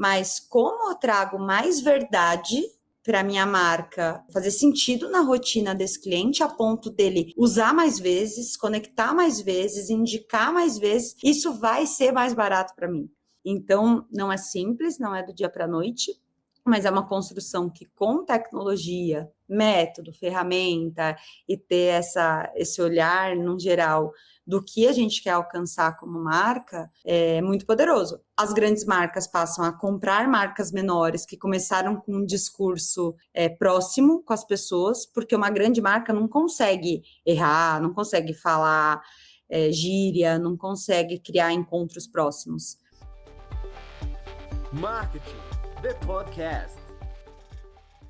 mas como eu trago mais verdade para minha marca fazer sentido na rotina desse cliente a ponto dele usar mais vezes, conectar mais vezes, indicar mais vezes, isso vai ser mais barato para mim. Então, não é simples, não é do dia para a noite, mas é uma construção que com tecnologia, método, ferramenta e ter esse olhar no geral do que a gente quer alcançar como marca é muito poderoso. As grandes marcas passam a comprar marcas menores que começaram com um discurso próximo com as pessoas, porque uma grande marca não consegue errar, não consegue falar gíria, não consegue criar encontros próximos. Marketing, The Podcast.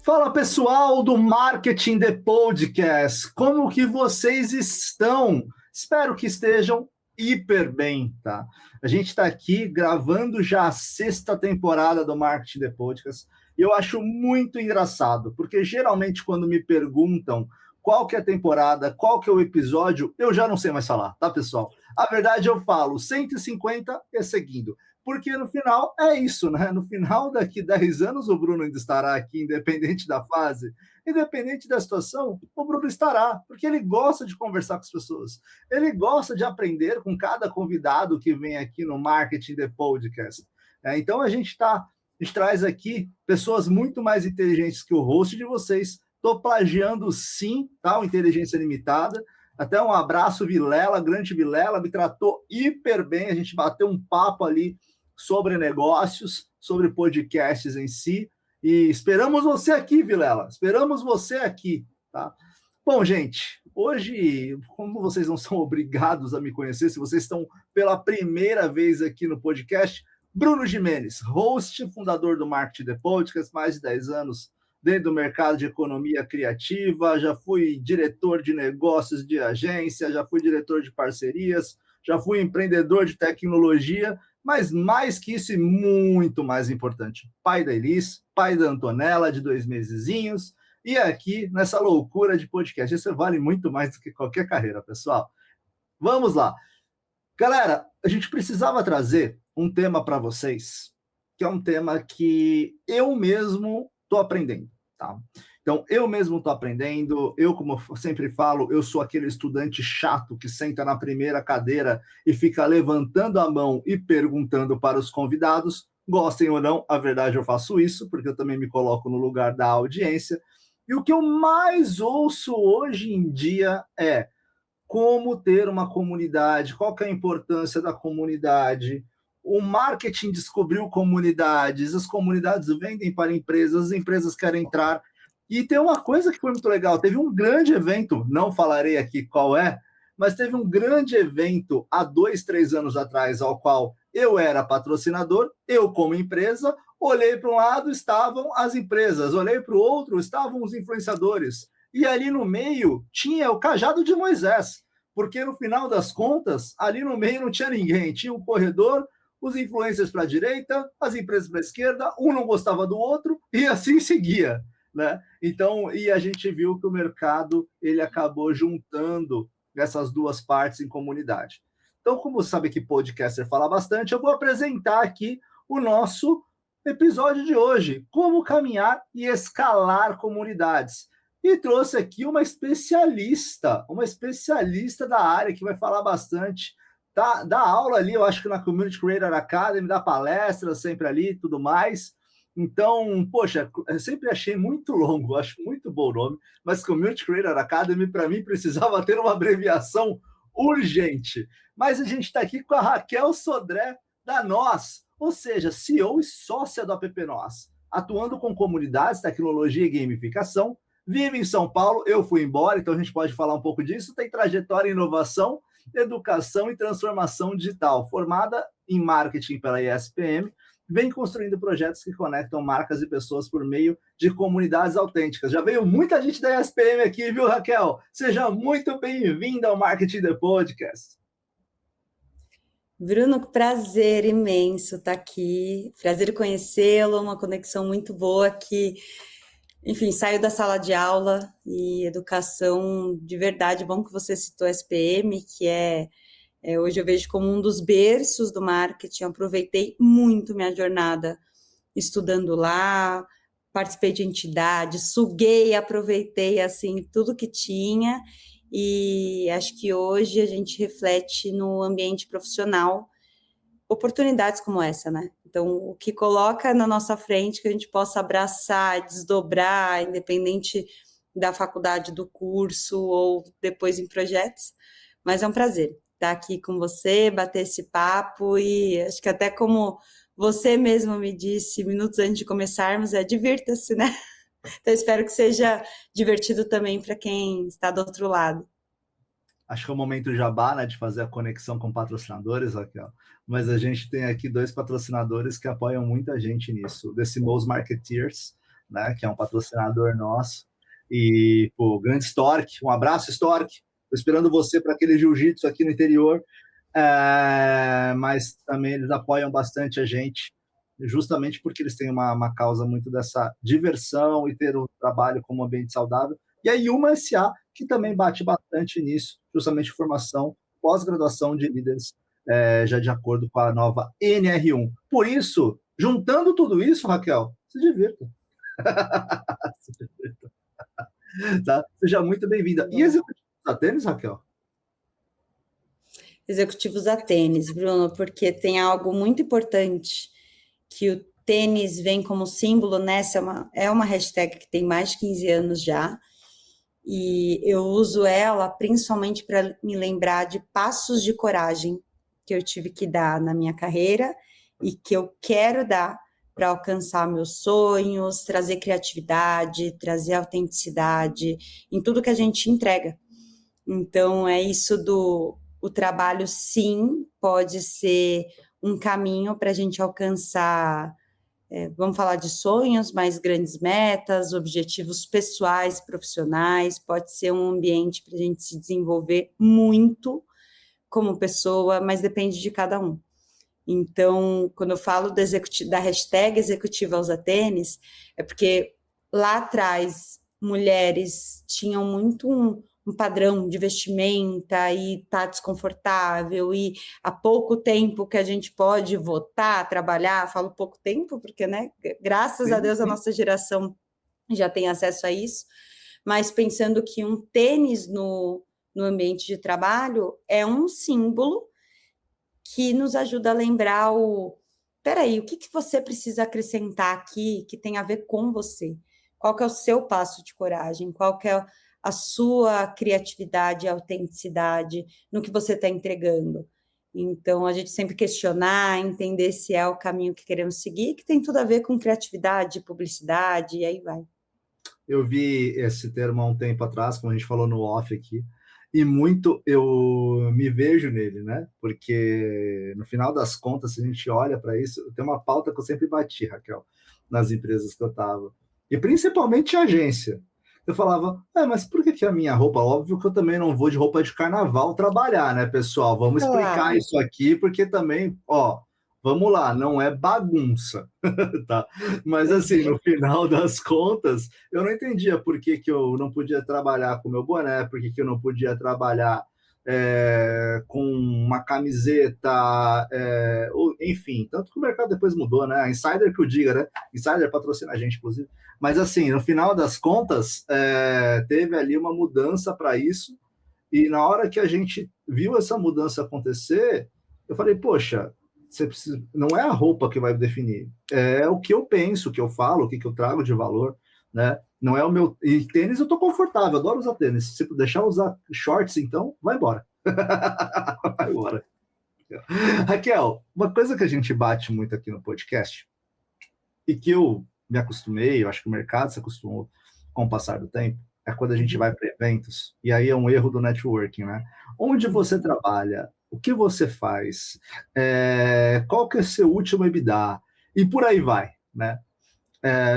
Fala pessoal do Marketing The Podcast, como que vocês estão? Espero que estejam hiper bem, tá? A gente está aqui gravando já a 6ª temporada do Marketing The Podcast e eu acho muito engraçado, porque geralmente quando me perguntam qual que é a temporada, qual que é o episódio, eu já não sei mais falar, tá pessoal? A verdade eu falo 150 e seguindo. Porque no final é isso, né? No final, daqui 10 anos, o Bruno ainda estará aqui, independente da fase, independente da situação, o Bruno estará, porque ele gosta de conversar com as pessoas. Ele gosta de aprender com cada convidado que vem aqui no Marketing The Podcast. Então, a gente traz aqui pessoas muito mais inteligentes que o host de vocês. Estou plagiando sim, tá? O Inteligência Limitada. Até um abraço, Vilela, grande Vilela, me tratou hiper bem, a gente bateu um papo ali sobre negócios, sobre podcasts em si, e esperamos você aqui, Vilela, esperamos você aqui, tá? Bom, gente, hoje, como vocês não são obrigados a me conhecer, se vocês estão pela primeira vez aqui no podcast, Bruno Gimenez, host, fundador do Marketing The Podcast, mais de 10 anos dentro do mercado de economia criativa, já fui diretor de negócios de agência, já fui diretor de parcerias, já fui empreendedor de tecnologia, mas mais que isso e muito mais importante, pai da Elis, pai da Antonella, de 2 mesezinhos, e aqui nessa loucura de podcast. Isso vale muito mais do que qualquer carreira, pessoal. Vamos lá. Galera, a gente precisava trazer um tema para vocês, que é um tema que eu mesmo estou aprendendo, tá? Então, eu mesmo estou aprendendo, eu, como eu sempre falo, eu sou aquele estudante chato que senta na primeira cadeira e fica levantando a mão e perguntando para os convidados, gostem ou não, a verdade eu faço isso, porque eu também me coloco no lugar da audiência, e o que eu mais ouço hoje em dia é como ter uma comunidade, qual que é a importância da comunidade. O marketing descobriu comunidades, as comunidades vendem para empresas, as empresas querem entrar. E tem uma coisa que foi muito legal, teve um grande evento, não falarei aqui qual é, mas teve um grande evento há 2, 3 anos atrás, ao qual eu era patrocinador, eu como empresa, olhei para um lado, estavam as empresas, olhei para o outro, estavam os influenciadores. E ali no meio tinha o cajado de Moisés, porque no final das contas, ali no meio não tinha ninguém, tinha um corredor, os influencers para a direita, as empresas para a esquerda, um não gostava do outro, e assim seguia, né? Então, e a gente viu que o mercado ele acabou juntando essas duas partes em comunidade. Então, como sabe que podcaster fala bastante, eu vou apresentar aqui o nosso episódio de hoje, como caminhar e escalar comunidades. E trouxe aqui uma especialista da área que vai falar bastante, tá? Dá aula ali, eu acho que na Community Creator Academy, dá palestra sempre ali e tudo mais. Então, poxa, eu sempre achei muito longo, acho muito bom o nome, mas Community Creator Academy, para mim, precisava ter uma abreviação urgente. Mas a gente está aqui com a Raquel Sodré, da Nós, ou seja, CEO e sócia do App Nós, atuando com comunidades, tecnologia e gamificação. Vive em São Paulo, eu fui embora, então a gente pode falar um pouco disso. Tem trajetória em inovação, educação e transformação digital, formada em marketing pela ESPM, vem construindo projetos que conectam marcas e pessoas por meio de comunidades autênticas. Já veio muita gente da ESPM aqui, viu, Raquel? Seja muito bem-vinda ao Marketing The Podcast. Bruno, prazer imenso estar aqui, prazer conhecê-lo, uma conexão muito boa que, enfim, saio da sala de aula e educação de verdade. Bom que você citou a SPM, que hoje eu vejo como um dos berços do marketing. Eu aproveitei muito minha jornada estudando lá, participei de entidades, suguei, aproveitei, assim, tudo que tinha, e acho que hoje a gente reflete no ambiente profissional oportunidades como essa, né? Então, o que coloca na nossa frente que a gente possa abraçar, desdobrar, independente da faculdade, do curso ou depois em projetos, mas é um prazer estar aqui com você, bater esse papo e acho que até como você mesmo me disse minutos antes de começarmos, divirta-se, né? Então, espero que seja divertido também para quem está do outro lado. Acho que é o momento jabá, né, de fazer a conexão com patrocinadores, Raquel. Mas a gente tem aqui 2 patrocinadores que apoiam muita gente nisso. O Decimals Marketeers, né, que é um patrocinador nosso. E, pô, grande Stork. Um abraço, Stork. Estou esperando você para aquele jiu-jitsu aqui no interior. Mas também eles apoiam bastante a gente, justamente porque eles têm uma causa muito dessa diversão e ter o trabalho como ambiente saudável. E a Yuma SA, que também bate bastante nisso, justamente formação, pós-graduação de líderes, já de acordo com a nova NR1. Por isso, juntando tudo isso, Raquel, se divirta. Se divirta. Tá? Seja muito bem-vinda. E executivo da tênis, Raquel? Executivos a tênis, Bruno, porque tem algo muito importante que o tênis vem como símbolo, né? Essa é uma hashtag que tem mais de 15 anos já, e eu uso ela principalmente para me lembrar de passos de coragem que eu tive que dar na minha carreira e que eu quero dar para alcançar meus sonhos, trazer criatividade, trazer autenticidade em tudo que a gente entrega. Então, é isso o trabalho, sim, pode ser um caminho para a gente alcançar, vamos falar de sonhos, mais grandes metas, objetivos pessoais, profissionais, pode ser um ambiente para a gente se desenvolver muito como pessoa, mas depende de cada um. Então, quando eu falo da hashtag executiva usa tênis, é porque lá atrás mulheres tinham muito um padrão de vestimenta e tá desconfortável, e há pouco tempo que a gente pode votar, trabalhar, falo pouco tempo, porque, né, graças a Deus a nossa geração já tem acesso a isso, mas pensando que um tênis no ambiente de trabalho é um símbolo que nos ajuda a lembrar peraí, o que você precisa acrescentar aqui que tem a ver com você? Qual que é o seu passo de coragem? Qual que é a sua criatividade e autenticidade no que você está entregando? Então, a gente sempre questionar, entender se é o caminho que queremos seguir, que tem tudo a ver com criatividade, publicidade, e aí vai. Eu vi esse termo há um tempo atrás, como a gente falou no off aqui, e muito eu me vejo nele, né? Porque no final das contas, se a gente olha para isso, tem uma pauta que eu sempre bati, Raquel, nas empresas que eu estava, e principalmente a agência. Eu falava, mas por que a minha roupa? Óbvio que eu também não vou de roupa de carnaval trabalhar, né, pessoal? Vamos explicar isso aqui, porque também, vamos lá, não é bagunça, tá? Mas assim, no final das contas, eu não entendia por que eu não podia trabalhar com meu boné, por que eu não podia trabalhar com uma camiseta, enfim, tanto que o mercado depois mudou, né? A Insider que o diga, né? Insider patrocina a gente, inclusive. Mas assim, no final das contas, teve ali uma mudança para isso, e na hora que a gente viu essa mudança acontecer, eu falei, poxa, não é a roupa que vai definir, é o que eu penso, o que eu falo, o que eu trago de valor, né? Não é o meu. E tênis eu tô confortável, adoro usar tênis. Se deixar usar shorts, então, vai embora. Vai embora. Raquel, uma coisa que a gente bate muito aqui no podcast, e que eu me acostumei, eu acho que o mercado se acostumou com o passar do tempo, é quando a gente vai para eventos, e aí é um erro do networking, né? Onde você trabalha, o que você faz, qual que é o seu último EBITDA, e por aí vai, né?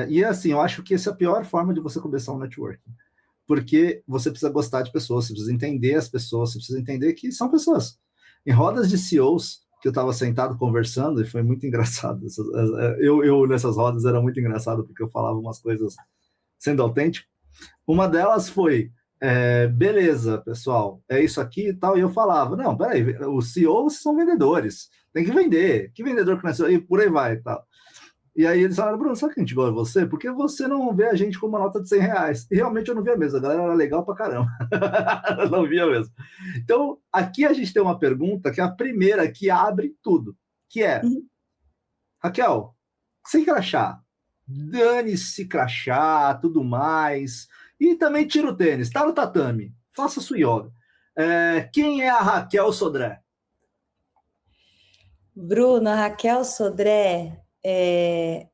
E assim, eu acho que essa é a pior forma de você começar um networking, porque você precisa gostar de pessoas, você precisa entender as pessoas, você precisa entender que são pessoas. Em rodas de CEOs, que eu estava sentado conversando, e foi muito engraçado, eu nessas rodas era muito engraçado, porque eu falava umas coisas sendo autêntico. Uma delas foi, beleza, pessoal, é isso aqui e tal, e eu falava, não, peraí, os CEOs são vendedores, tem que vender, que vendedor que não é, e por aí vai e tal. E aí eles falaram, Bruno, sabe que a gente gosta de você? Porque você não vê a gente com uma nota de R$ 100. E realmente eu não via mesmo, a galera era legal pra caramba. Eu não via mesmo. Então, aqui a gente tem uma pergunta que é a primeira que abre tudo, que é, Uhum. Raquel, sem crachá, dane-se crachá, tudo mais, e também tira o tênis, tá no tatame, faça sua yoga. Quem é a Raquel Sodré? Bruno, a Raquel Sodré é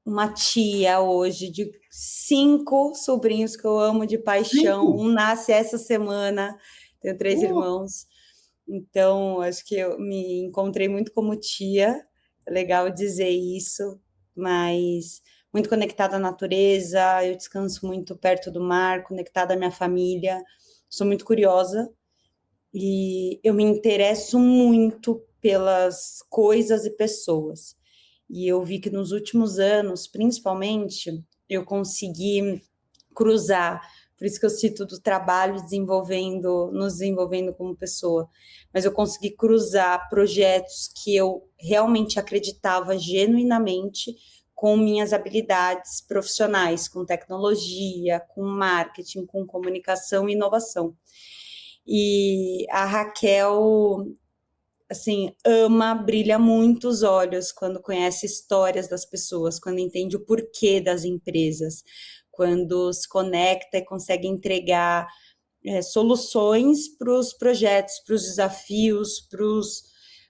uma tia hoje de 5 sobrinhos que eu amo de paixão. 5? Um nasce essa semana, tenho 3 irmãos. Então, acho que eu me encontrei muito como tia. É legal dizer isso, mas muito conectada à natureza. Eu descanso muito perto do mar, conectada à minha família. Sou muito curiosa e eu me interesso muito pelas coisas e pessoas. E eu vi que nos últimos anos, principalmente, eu consegui cruzar, por isso que eu cito do trabalho nos desenvolvendo como pessoa, mas eu consegui cruzar projetos que eu realmente acreditava genuinamente com minhas habilidades profissionais, com tecnologia, com marketing, com comunicação e inovação. E a Raquel, assim, brilha muito os olhos quando conhece histórias das pessoas, quando entende o porquê das empresas, quando se conecta e consegue entregar soluções para os projetos, para os desafios,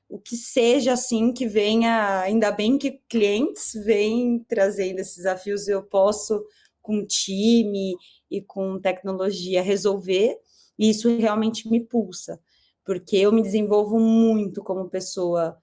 o que seja assim que venha, ainda bem que clientes vêm trazendo esses desafios, eu posso, com time e com tecnologia, resolver, e isso realmente me pulsa, porque eu me desenvolvo muito como pessoa,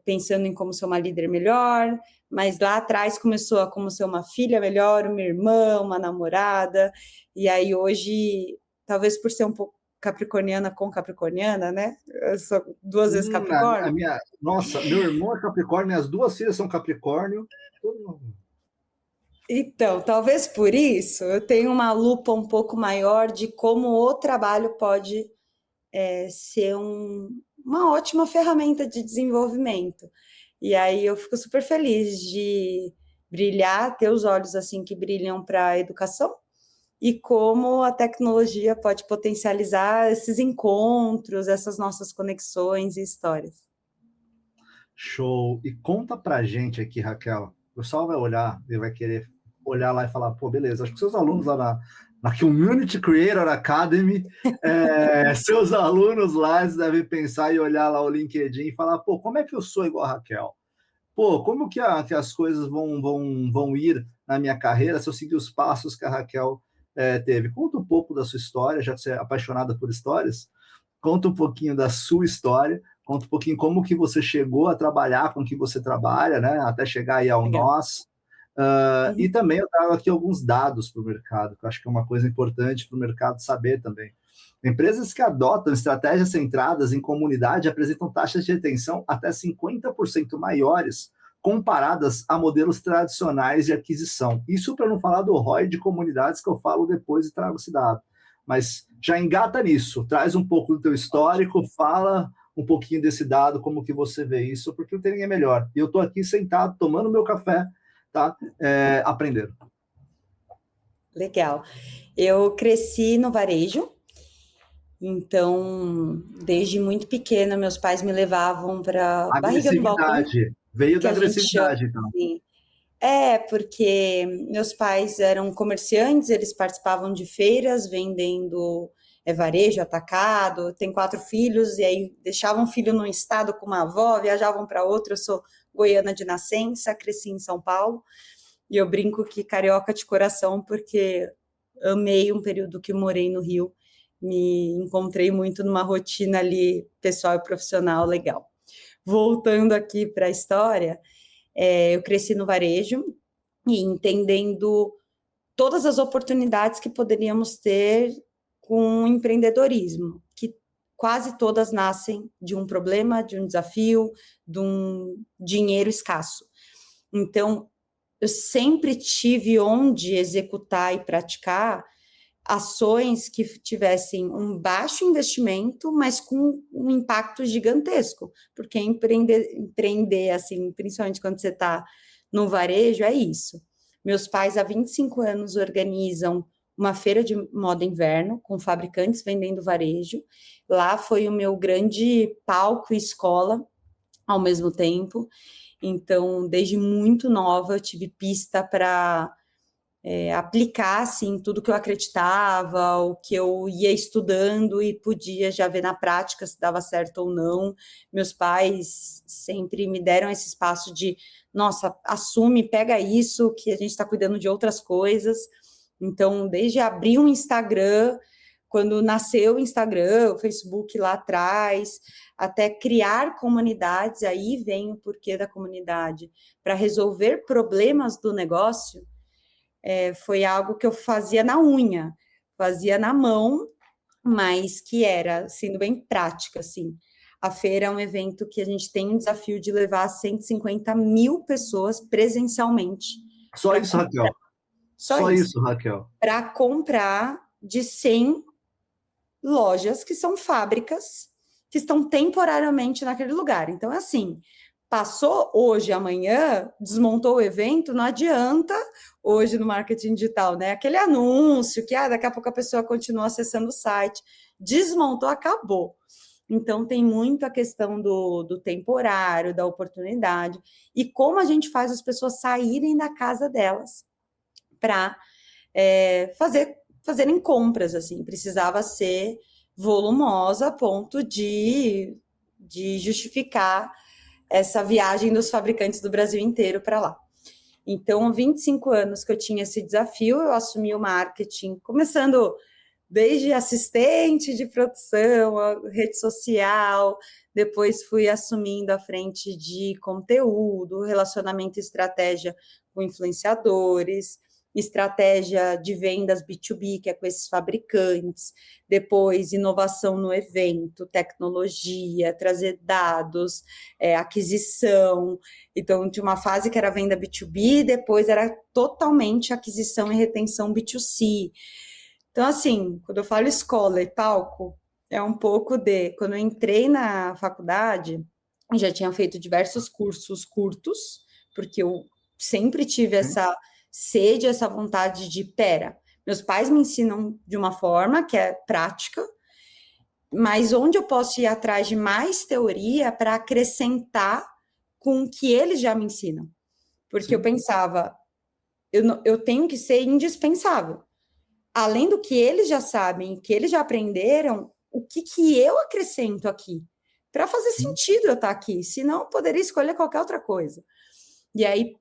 pensando em como ser uma líder melhor, mas lá atrás começou a como ser uma filha melhor, uma irmã, uma namorada, e aí hoje, talvez por ser um pouco capricorniana com capricorniana, né? Eu sou 2 vezes Capricórnio. Nossa, meu irmão é Capricórnio, minhas 2 filhas são Capricórnio. Então, talvez por isso eu tenho uma lupa um pouco maior de como o trabalho pode ser uma ótima ferramenta de desenvolvimento. E aí eu fico super feliz de brilhar, ter os olhos assim que brilham para a educação e como a tecnologia pode potencializar esses encontros, essas nossas conexões e histórias. Show. E conta pra gente aqui, Raquel. O pessoal vai olhar e vai querer olhar lá e falar, pô, beleza, acho que seus alunos lá na Community Creator Academy, seus alunos lá eles devem pensar e olhar lá o LinkedIn e falar, pô, como é que eu sou igual a Raquel? Pô, como que as coisas vão ir na minha carreira se eu seguir os passos que a Raquel teve? Conta um pouco da sua história, já que você é apaixonada por histórias, conta um pouquinho da sua história, conta um pouquinho como que você chegou a trabalhar com o que você trabalha, né, até chegar aí ao Legal. nós. E também eu trago aqui alguns dados para o mercado, que eu acho que é uma coisa importante para o mercado saber também. Empresas que adotam estratégias centradas em comunidade apresentam taxas de retenção até 50% maiores comparadas a modelos tradicionais de aquisição. Isso para não falar do ROI de comunidades que eu falo depois e trago esse dado. Mas já engata nisso, traz um pouco do teu histórico, fala um pouquinho desse dado, como que você vê isso, porque o training é melhor. E eu estou aqui sentado, tomando meu café, tá? Aprendendo. Legal. Eu cresci no varejo, então, desde muito pequena, meus pais me levavam para barriga do balcão, Agressividade. Veio que da a gente chama agressividade, então. assim. Porque meus pais eram comerciantes, eles participavam de feiras vendendo varejo, atacado, tem 4 filhos, e aí deixavam um filho num estado com uma avó, viajavam para outro. Eu sou goiana de nascença, cresci em São Paulo, e eu brinco que carioca de coração, porque amei um período que morei no Rio, me encontrei muito numa rotina ali pessoal e profissional legal. Voltando aqui para a história, eu cresci no varejo e entendendo todas as oportunidades que poderíamos ter com o empreendedorismo, que quase todas nascem de um problema, de um desafio, de um dinheiro escasso. Então, eu sempre tive onde executar e praticar, ações que tivessem um baixo investimento, mas com um impacto gigantesco, porque empreender assim, principalmente quando você está no varejo, é isso. Meus pais, há 25 anos, organizam uma feira de moda inverno, com fabricantes vendendo varejo. Lá foi o meu grande palco e escola, ao mesmo tempo. Então, desde muito nova, eu tive pista para aplicar assim, tudo que eu acreditava, o que eu ia estudando e podia já ver na prática se dava certo ou não. Meus pais sempre me deram esse espaço de, nossa, assume, pega isso, que a gente está cuidando de outras coisas. Então, desde abrir um Instagram, quando nasceu o Instagram, o Facebook lá atrás, até criar comunidades, aí vem o porquê da comunidade, para resolver problemas do negócio. Foi algo que eu fazia na unha, fazia na mão, mas que era, sendo bem prática, assim. A feira é um evento que a gente tem um desafio de levar 150 mil pessoas presencialmente. Só isso, Raquel. Só isso, Raquel. Para comprar de 100 lojas, que são fábricas, que estão temporariamente naquele lugar. Então, é assim, passou hoje, amanhã, desmontou o evento, não adianta hoje no marketing digital, né? Aquele anúncio que daqui a pouco a pessoa continua acessando o site, desmontou, acabou. Então, tem muito a questão do temporário, da oportunidade, e como a gente faz as pessoas saírem da casa delas para fazerem compras, assim, precisava ser volumosa a ponto de justificar essa viagem dos fabricantes do Brasil inteiro para lá. Então, 25 anos que eu tinha esse desafio, eu assumi o marketing, começando desde assistente de produção, rede social, depois fui assumindo a frente de conteúdo, relacionamento e estratégia com influenciadores, estratégia de vendas B2B, que é com esses fabricantes, depois inovação no evento, tecnologia, trazer dados, aquisição. Então, tinha uma fase que era venda B2B, depois era totalmente aquisição e retenção B2C. Então, assim, quando eu falo escola e palco, é um pouco de... Quando eu entrei na faculdade, eu já tinha feito diversos cursos curtos, porque eu sempre tive essa sede, essa vontade de, meus pais me ensinam de uma forma que é prática, mas onde eu posso ir atrás de mais teoria para acrescentar com o que eles já me ensinam? Porque eu pensava, eu tenho que ser indispensável. Além do que eles já sabem, que eles já aprenderam, o que eu acrescento aqui? Para fazer sentido eu estar aqui, senão eu poderia escolher qualquer outra coisa. E aí,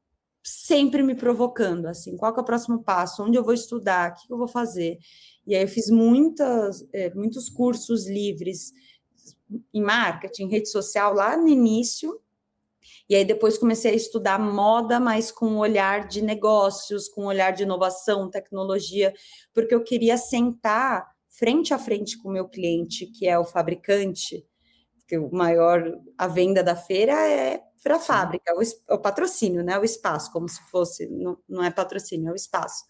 sempre me provocando, assim, qual que é o próximo passo? Onde eu vou estudar? O que eu vou fazer? E aí eu fiz muitos cursos livres em marketing, rede social, lá no início, e aí depois comecei a estudar moda, mas com um olhar de negócios, com um olhar de inovação, tecnologia, porque eu queria sentar frente a frente com o meu cliente, que é o fabricante, porque a venda da feira é para a fábrica, o patrocínio, né? O espaço, como se fosse, não é patrocínio, é o espaço.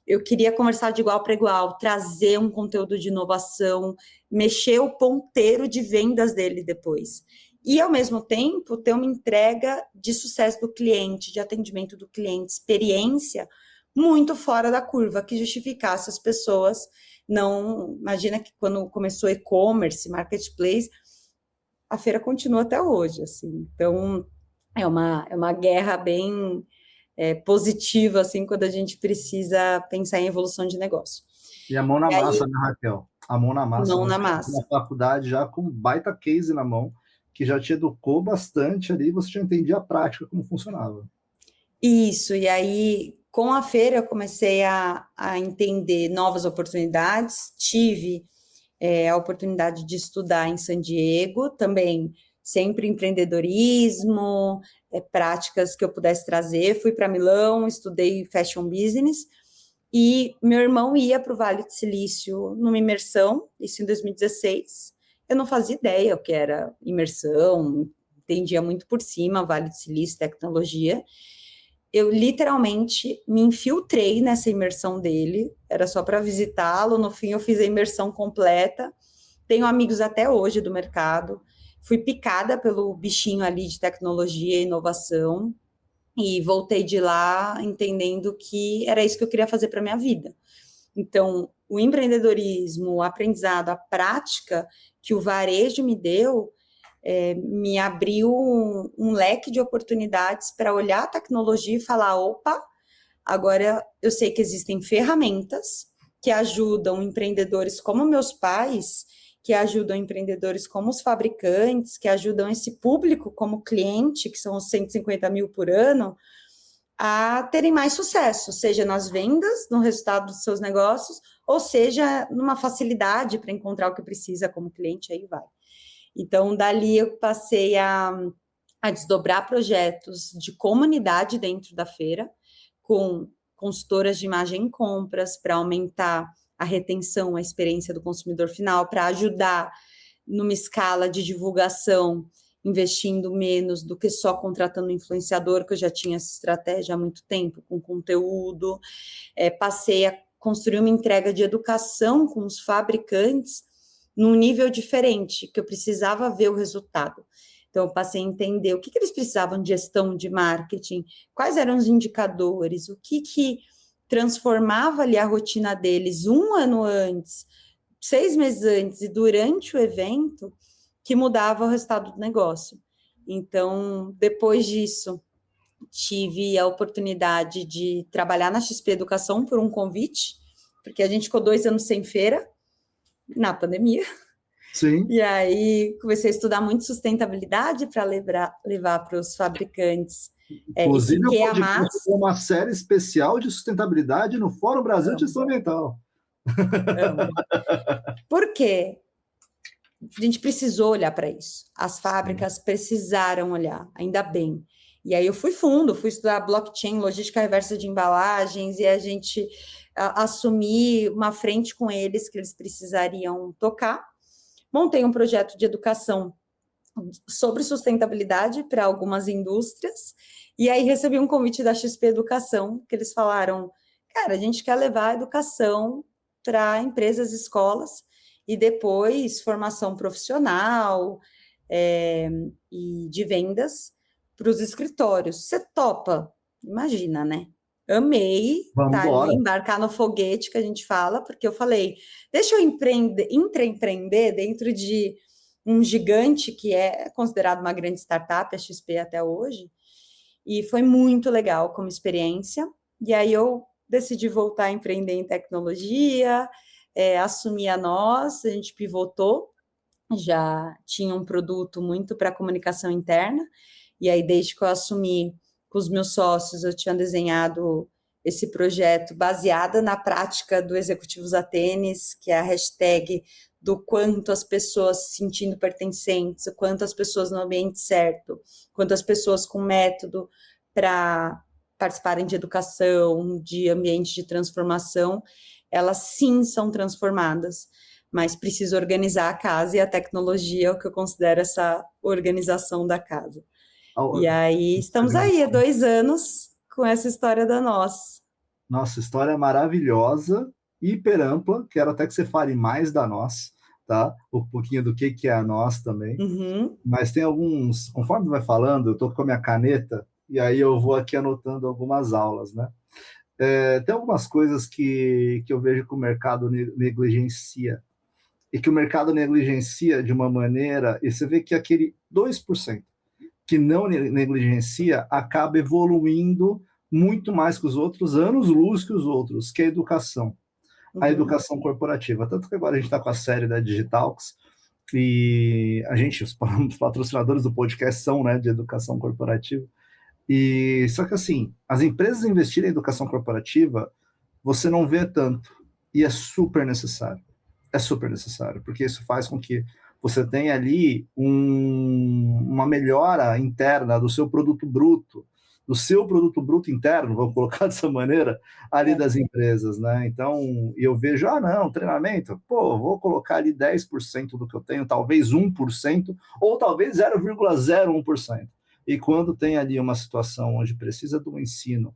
Eu queria conversar de igual para igual, trazer um conteúdo de inovação, mexer o ponteiro de vendas dele depois. E, ao mesmo tempo, ter uma entrega de sucesso do cliente, de atendimento do cliente, experiência muito fora da curva, que justificasse as pessoas. Não, imagina que quando começou e-commerce, marketplace, a feira continua até hoje, assim. Então, é uma guerra bem positiva, assim, quando a gente precisa pensar em evolução de negócio. E a mão na massa, né, Raquel? A mão na massa. Mão na massa. Na faculdade já com baita case na mão, que já te educou bastante ali, você já entendia a prática, como funcionava. Isso, e aí, com a feira, eu comecei a entender novas oportunidades, tive a oportunidade de estudar em San Diego, também sempre empreendedorismo, práticas que eu pudesse trazer. Fui para Milão, estudei Fashion Business, e meu irmão ia para o Vale do Silício numa imersão, isso em 2016. Eu não fazia ideia o que era imersão, entendia muito por cima, Vale do Silício, tecnologia. eu literalmente me infiltrei nessa imersão dele, era só para visitá-lo, no fim eu fiz a imersão completa, tenho amigos até hoje do mercado, fui picada pelo bichinho ali de tecnologia e inovação, e voltei de lá entendendo que era isso que eu queria fazer para minha vida. Então, o empreendedorismo, o aprendizado, a prática que o varejo me deu, me abriu um leque de oportunidades para olhar a tecnologia e falar, opa, agora eu sei que existem ferramentas que ajudam empreendedores como meus pais, que ajudam empreendedores como os fabricantes, que ajudam esse público como cliente, que são os 150 mil por ano, a terem mais sucesso, seja nas vendas, no resultado dos seus negócios, ou seja, numa facilidade para encontrar o que precisa como cliente, aí vai. Então, dali eu passei a desdobrar projetos de comunidade dentro da feira, com consultoras de imagem em compras, para aumentar a retenção, a experiência do consumidor final, para ajudar numa escala de divulgação, investindo menos do que só contratando um influenciador, que eu já tinha essa estratégia há muito tempo, com conteúdo. Passei a construir uma entrega de educação com os fabricantes num nível diferente, que eu precisava ver o resultado. Então, eu passei a entender o que eles precisavam de gestão de marketing, quais eram os indicadores, o que transformava ali a rotina deles 1 ano antes, 6 meses antes e durante o evento, que mudava o resultado do negócio. Então, depois disso, tive a oportunidade de trabalhar na XP Educação por um convite, porque a gente ficou 2 anos sem feira, na pandemia. Sim. E aí, comecei a estudar muito sustentabilidade para levar para os fabricantes. Inclusive, eu pode ter uma série especial de sustentabilidade no Fórum Brasil de Gestão Ambiental. Por quê? A gente precisou olhar para isso. As fábricas precisaram olhar, ainda bem. E aí eu fui estudar blockchain, logística reversa de embalagens, e a gente assumir uma frente com eles que eles precisariam tocar. Montei um projeto de educação sobre sustentabilidade para algumas indústrias, e aí recebi um convite da XP Educação, que eles falaram, cara, a gente quer levar a educação para empresas, escolas, e depois formação profissional e de vendas para os escritórios. Você topa? Imagina, né? Amei ali, embarcar no foguete que a gente fala, porque eu falei, deixa eu empreender dentro de um gigante que é considerado uma grande startup, a XP até hoje, e foi muito legal como experiência, e aí eu decidi voltar a empreender em tecnologia, assumi a gente pivotou, já tinha um produto muito para comunicação interna, e aí desde que eu assumi com os meus sócios, eu tinha desenhado esse projeto baseada na prática do Executivos a Tênis, que é a hashtag do quanto as pessoas se sentindo pertencentes, o quanto as pessoas no ambiente certo, quanto as pessoas com método para participarem de educação, de ambiente de transformação, elas sim são transformadas, mas precisa organizar a casa, e a tecnologia é o que eu considero essa organização da casa. E aí, estamos aí há 2 anos com essa história da nós. Nossa, história maravilhosa, hiper ampla, quero até que você fale mais da nós, tá? Um pouquinho do que é a nós também. Mas tem alguns, conforme vai falando, eu estou com a minha caneta, e aí eu vou aqui anotando algumas aulas, né? Tem algumas coisas que eu vejo que o mercado negligencia, e que o mercado negligencia de uma maneira, e você vê que aquele 2% que não negligencia acaba evoluindo muito mais que os outros, anos-luz que os outros, que é a educação. A educação corporativa. Tanto que agora a gente está com a série da Digitalks, e os patrocinadores do podcast são, né, de educação corporativa. E só que assim, as empresas investirem em educação corporativa, você não vê tanto, e é super necessário. É super necessário, porque isso faz com que você tenha ali uma melhora interna do seu produto bruto interno, vamos colocar dessa maneira, ali das empresas, né? Então, eu vejo, treinamento, vou colocar ali 10% do que eu tenho, talvez 1%, ou talvez 0,01%. E quando tem ali uma situação onde precisa do ensino,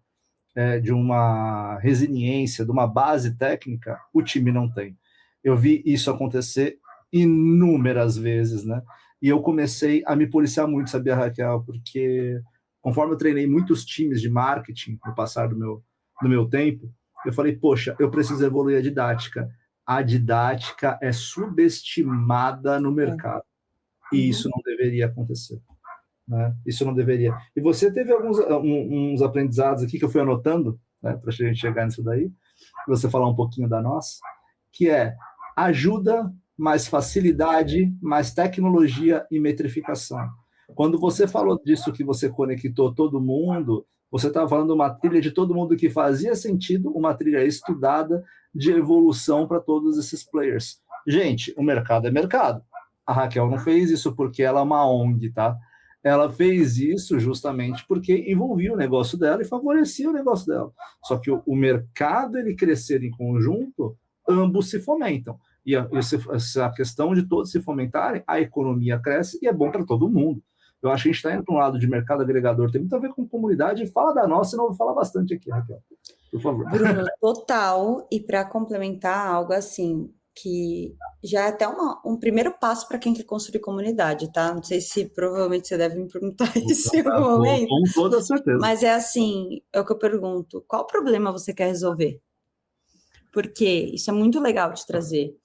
de uma resiliência, de uma base técnica, o time não tem. Eu vi isso acontecer inúmeras vezes, né? E eu comecei a me policiar muito, sabia, Raquel? Porque conforme eu treinei muitos times de marketing no passar do meu tempo, eu falei, poxa, eu preciso evoluir a didática. A didática é subestimada no mercado. E isso não deveria acontecer. Né? Isso não deveria. E você teve uns aprendizados aqui que eu fui anotando, né, para a gente chegar nisso daí, você falar um pouquinho da nossa, que é ajuda, mais facilidade, mais tecnologia e metrificação. Quando você falou disso que você conectou todo mundo, você estava falando de uma trilha de todo mundo que fazia sentido, uma trilha estudada de evolução para todos esses players. Gente, o mercado é mercado. A Raquel não fez isso porque ela é uma ONG, tá? Ela fez isso justamente porque envolvia o negócio dela e favorecia o negócio dela. Só que o mercado, ele crescer em conjunto, ambos se fomentam. E essa questão de todos se fomentarem, a economia cresce e é bom para todo mundo. Eu acho que a gente está indo para um lado de mercado agregador, tem muito a ver com comunidade. Fala da nossa, senão eu vou falar bastante aqui, Raquel. Por favor. Bruno, total. E para complementar, algo assim, que já é até um primeiro passo para quem quer construir comunidade, tá? Não sei se provavelmente você deve me perguntar isso em algum momento. Com toda certeza. Mas é assim, é o que eu pergunto, qual problema você quer resolver? Porque isso é muito legal de trazer.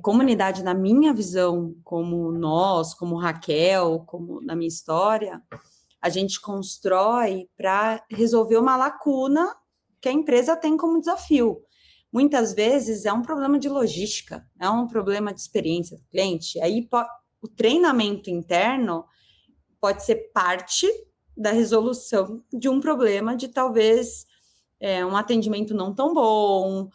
Comunidade, na minha visão, como nós, como Raquel, como na minha história, a gente constrói para resolver uma lacuna que a empresa tem como desafio. Muitas vezes é um problema de logística, é um problema de experiência do cliente. Aí o treinamento interno pode ser parte da resolução de um problema de talvez um atendimento não tão bom,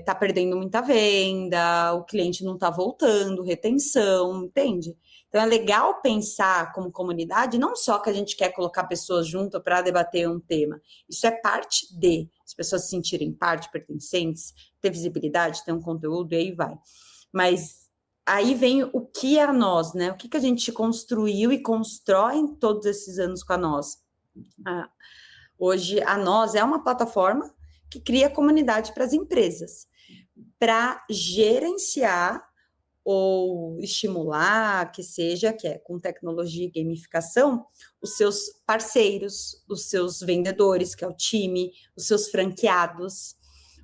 tá perdendo muita venda, o cliente não está voltando, retenção, entende? Então é legal pensar como comunidade, não só que a gente quer colocar pessoas juntas para debater um tema, isso é parte de as pessoas se sentirem parte, pertencentes, ter visibilidade, ter um conteúdo, e aí vai. Mas aí vem o que é a nós, né? O que a gente construiu e constrói em todos esses anos com a nós. Hoje a nós é uma plataforma que cria comunidade para as empresas, para gerenciar ou estimular, que é com tecnologia e gamificação, os seus parceiros, os seus vendedores, que é o time, os seus franqueados,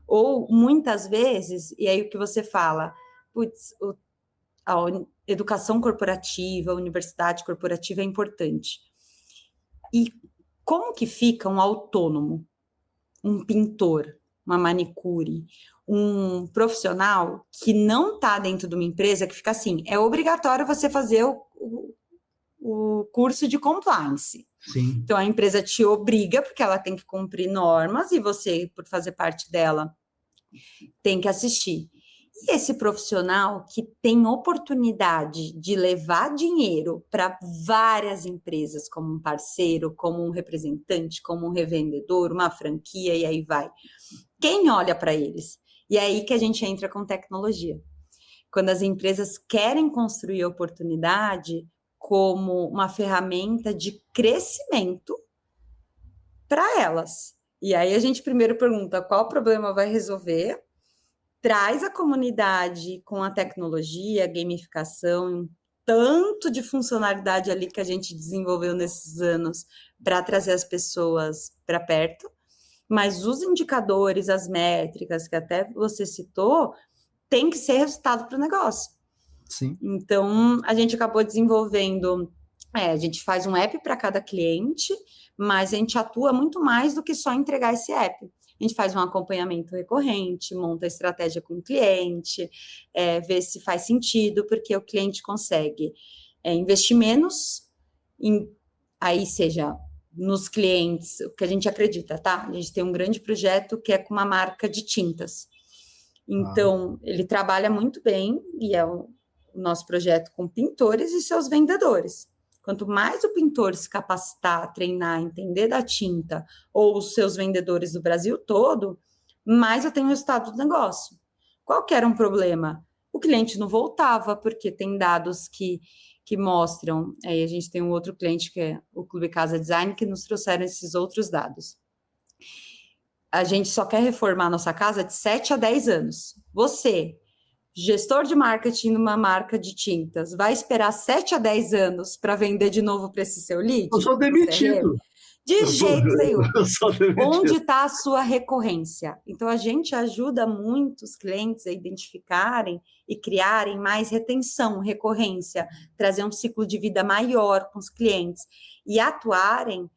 ou muitas vezes, e aí o que você fala, a educação corporativa, a universidade corporativa é importante. E como que fica um autônomo, um pintor, uma manicure, um profissional que não está dentro de uma empresa, que fica assim, é obrigatório você fazer o curso de compliance. Sim. Então, a empresa te obriga, porque ela tem que cumprir normas, e você, por fazer parte dela, tem que assistir. E esse profissional que tem oportunidade de levar dinheiro para várias empresas, como um parceiro, como um representante, como um revendedor, uma franquia, e aí vai. Quem olha para eles? E é aí que a gente entra com tecnologia. Quando as empresas querem construir oportunidade como uma ferramenta de crescimento para elas. E aí a gente primeiro pergunta qual problema vai resolver, traz a comunidade com a tecnologia, a gamificação, um tanto de funcionalidade ali que a gente desenvolveu nesses anos para trazer as pessoas para perto, mas os indicadores, as métricas que até você citou, tem que ser resultado para o negócio. Sim. Então, a gente acabou desenvolvendo, a gente faz um app para cada cliente, mas a gente atua muito mais do que só entregar esse app. A gente faz um acompanhamento recorrente, monta a estratégia com o cliente, vê se faz sentido, porque o cliente consegue investir menos, aí seja nos clientes, o que a gente acredita, tá? A gente tem um grande projeto que é com uma marca de tintas. Então, ele trabalha muito bem, e é o nosso projeto com pintores e seus vendedores. Quanto mais o pintor se capacitar, treinar, entender da tinta, ou os seus vendedores do Brasil todo, mais eu tenho resultado do negócio. Qual que era um problema? O cliente não voltava, porque tem dados que que mostram, aí a gente tem um outro cliente que é o Clube Casa Design, que nos trouxeram esses outros dados. A gente só quer reformar a nossa casa de 7 a 10 anos. Você, gestor de marketing numa marca de tintas, vai esperar 7 a 10 anos para vender de novo para esse seu lead? Eu sou demitido. De jeito nenhum. Eu sou demitido. Onde está a sua recorrência? Então, a gente ajuda muito os clientes a identificarem e criarem mais retenção, recorrência, trazer um ciclo de vida maior com os clientes e atuarem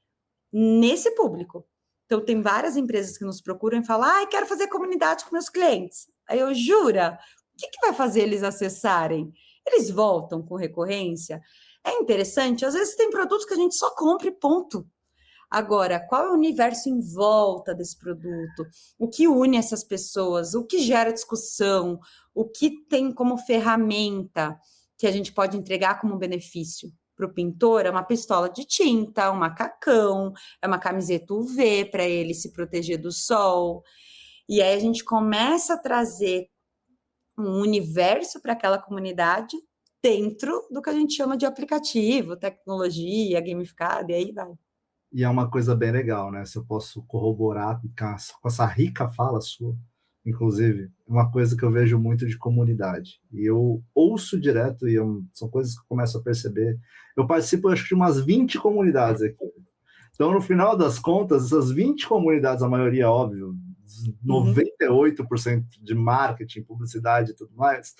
nesse público. Então, tem várias empresas que nos procuram e falam, quero fazer comunidade com meus clientes. Aí eu, jura? O que vai fazer eles acessarem? Eles voltam com recorrência? É interessante, às vezes tem produtos que a gente só compra e ponto. Agora, qual é o universo em volta desse produto? O que une essas pessoas? O que gera discussão? O que tem como ferramenta que a gente pode entregar como benefício? Para o pintor, é uma pistola de tinta, um macacão, é uma camiseta UV para ele se proteger do sol. E aí a gente começa a trazer um universo para aquela comunidade dentro do que a gente chama de aplicativo, tecnologia, gamificada, e aí vai. E é uma coisa bem legal, né? Se eu posso corroborar com essa rica fala sua, inclusive, uma coisa que eu vejo muito de comunidade. E eu ouço direto, e são coisas que eu começo a perceber. Eu participo, acho que, de umas 20 comunidades aqui. Então, no final das contas, essas 20 comunidades, a maioria, óbvio, 98% de marketing, publicidade e tudo mais,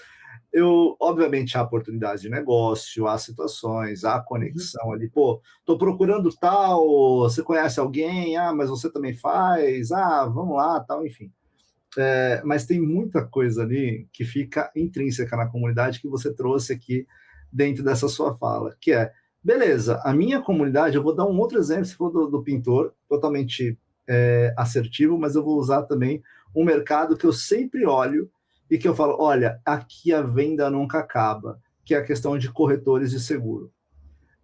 obviamente, há oportunidades de negócio, há situações, há conexão ali, tô procurando tal, você conhece alguém? Mas você também faz? Vamos lá, tal, enfim. Mas tem muita coisa ali que fica intrínseca na comunidade que você trouxe aqui dentro dessa sua fala, que é, beleza, a minha comunidade, eu vou dar um outro exemplo, se for do pintor, totalmente assertivo, mas eu vou usar também um mercado que eu sempre olho e que eu falo, olha, aqui a venda nunca acaba, que é a questão de corretores de seguro.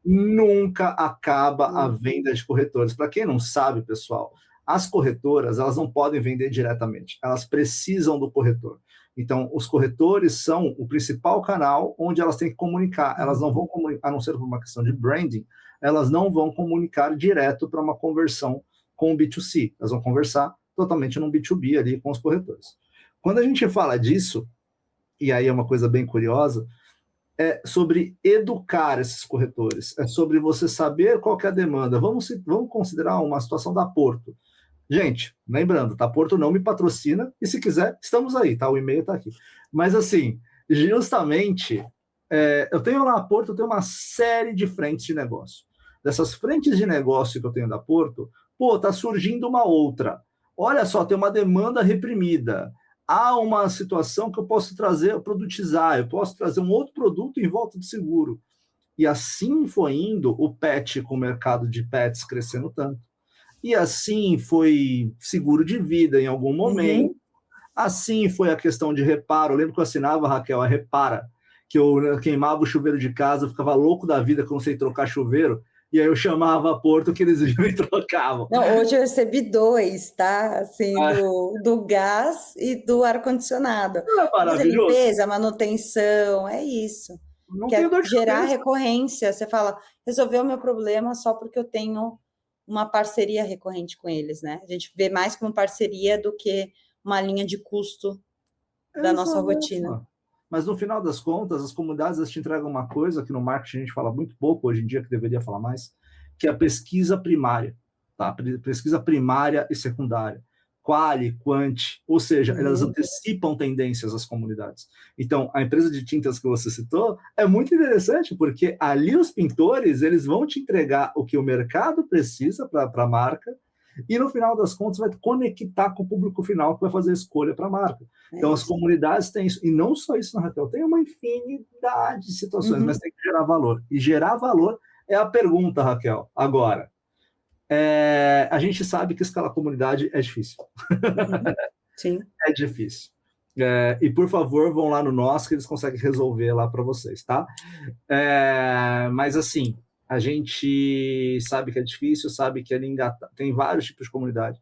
Nunca acaba a venda de corretores. Para quem não sabe, pessoal, as corretoras, elas não podem vender diretamente, elas precisam do corretor. Então, os corretores são o principal canal onde elas têm que comunicar. Elas não vão comunicar, a não ser por uma questão de branding, elas não vão comunicar direto para uma conversão com o B2C. Elas vão conversar totalmente no B2B ali com os corretores. Quando a gente fala disso, e aí é uma coisa bem curiosa, é sobre educar esses corretores, é sobre você saber qual que é a demanda. Vamos considerar uma situação da Porto. Gente, lembrando, tá? Porto não me patrocina, e se quiser, estamos aí, tá? O e-mail tá aqui. Mas assim, justamente, eu tenho lá na Porto, eu tenho uma série de frentes de negócio. Dessas frentes de negócio que eu tenho da Porto, tá surgindo uma outra. Olha só, tem uma demanda reprimida. Há uma situação que eu posso trazer, produtizar, eu posso trazer um outro produto em volta de seguro. E assim foi indo o pet, com o mercado de pets crescendo tanto. E assim foi seguro de vida em algum momento. Assim foi a questão de reparo. Eu lembro que eu assinava, Raquel, a Repara, que eu queimava o chuveiro de casa, eu ficava louco da vida que eu não sei trocar chuveiro. E aí eu chamava a Porto que eles me trocavam. Não, hoje eu recebi 2, tá? Assim, do gás e do ar-condicionado. É maravilhoso. Limpeza, manutenção, é isso. Não Quer tenho dor de gerar cabeça. recorrência. Você fala, resolveu o meu problema só porque eu tenho uma parceria recorrente com eles, né? A gente vê mais como parceria do que uma linha de custo da nossa rotina. Mas no final das contas, as comunidades te entregam uma coisa que no marketing a gente fala muito pouco hoje em dia, que deveria falar mais, que é a pesquisa primária, tá? Pesquisa primária e secundária, quali, quanti, ou seja, elas antecipam tendências às comunidades. Então, a empresa de tintas que você citou é muito interessante, porque ali os pintores, eles vão te entregar o que o mercado precisa para a marca, e no final das contas vai conectar com o público final que vai fazer a escolha para a marca. Então as comunidades têm isso, e não só isso, Raquel, tem uma infinidade de situações, mas tem que gerar valor. E gerar valor é a pergunta, Raquel. Agora, a gente sabe que escalar comunidade é difícil. Sim. É difícil. E por favor, vão lá no nosso que eles conseguem resolver lá para vocês, tá? Mas assim, a gente sabe que é difícil, sabe que ele tem vários tipos de comunidade.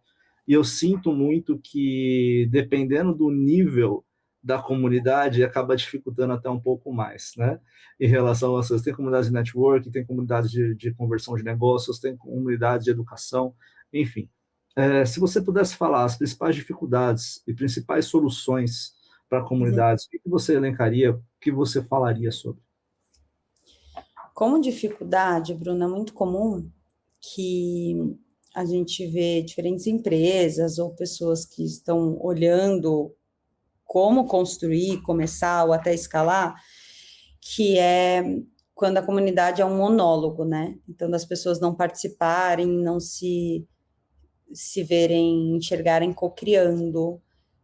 E eu sinto muito que, dependendo do nível da comunidade acaba dificultando até um pouco mais, né? Em relação às coisas. Tem comunidades de network, tem comunidades de conversão de negócios, tem comunidades de educação, enfim. Se você pudesse falar as principais dificuldades e principais soluções para comunidades, o que você elencaria, o que você falaria sobre? Como dificuldade, Bruna, é muito comum que a gente vê diferentes empresas ou pessoas que estão olhando como construir, começar ou até escalar, que é quando a comunidade é um monólogo, né? Então, das pessoas não participarem, não se verem, enxergarem co-criando,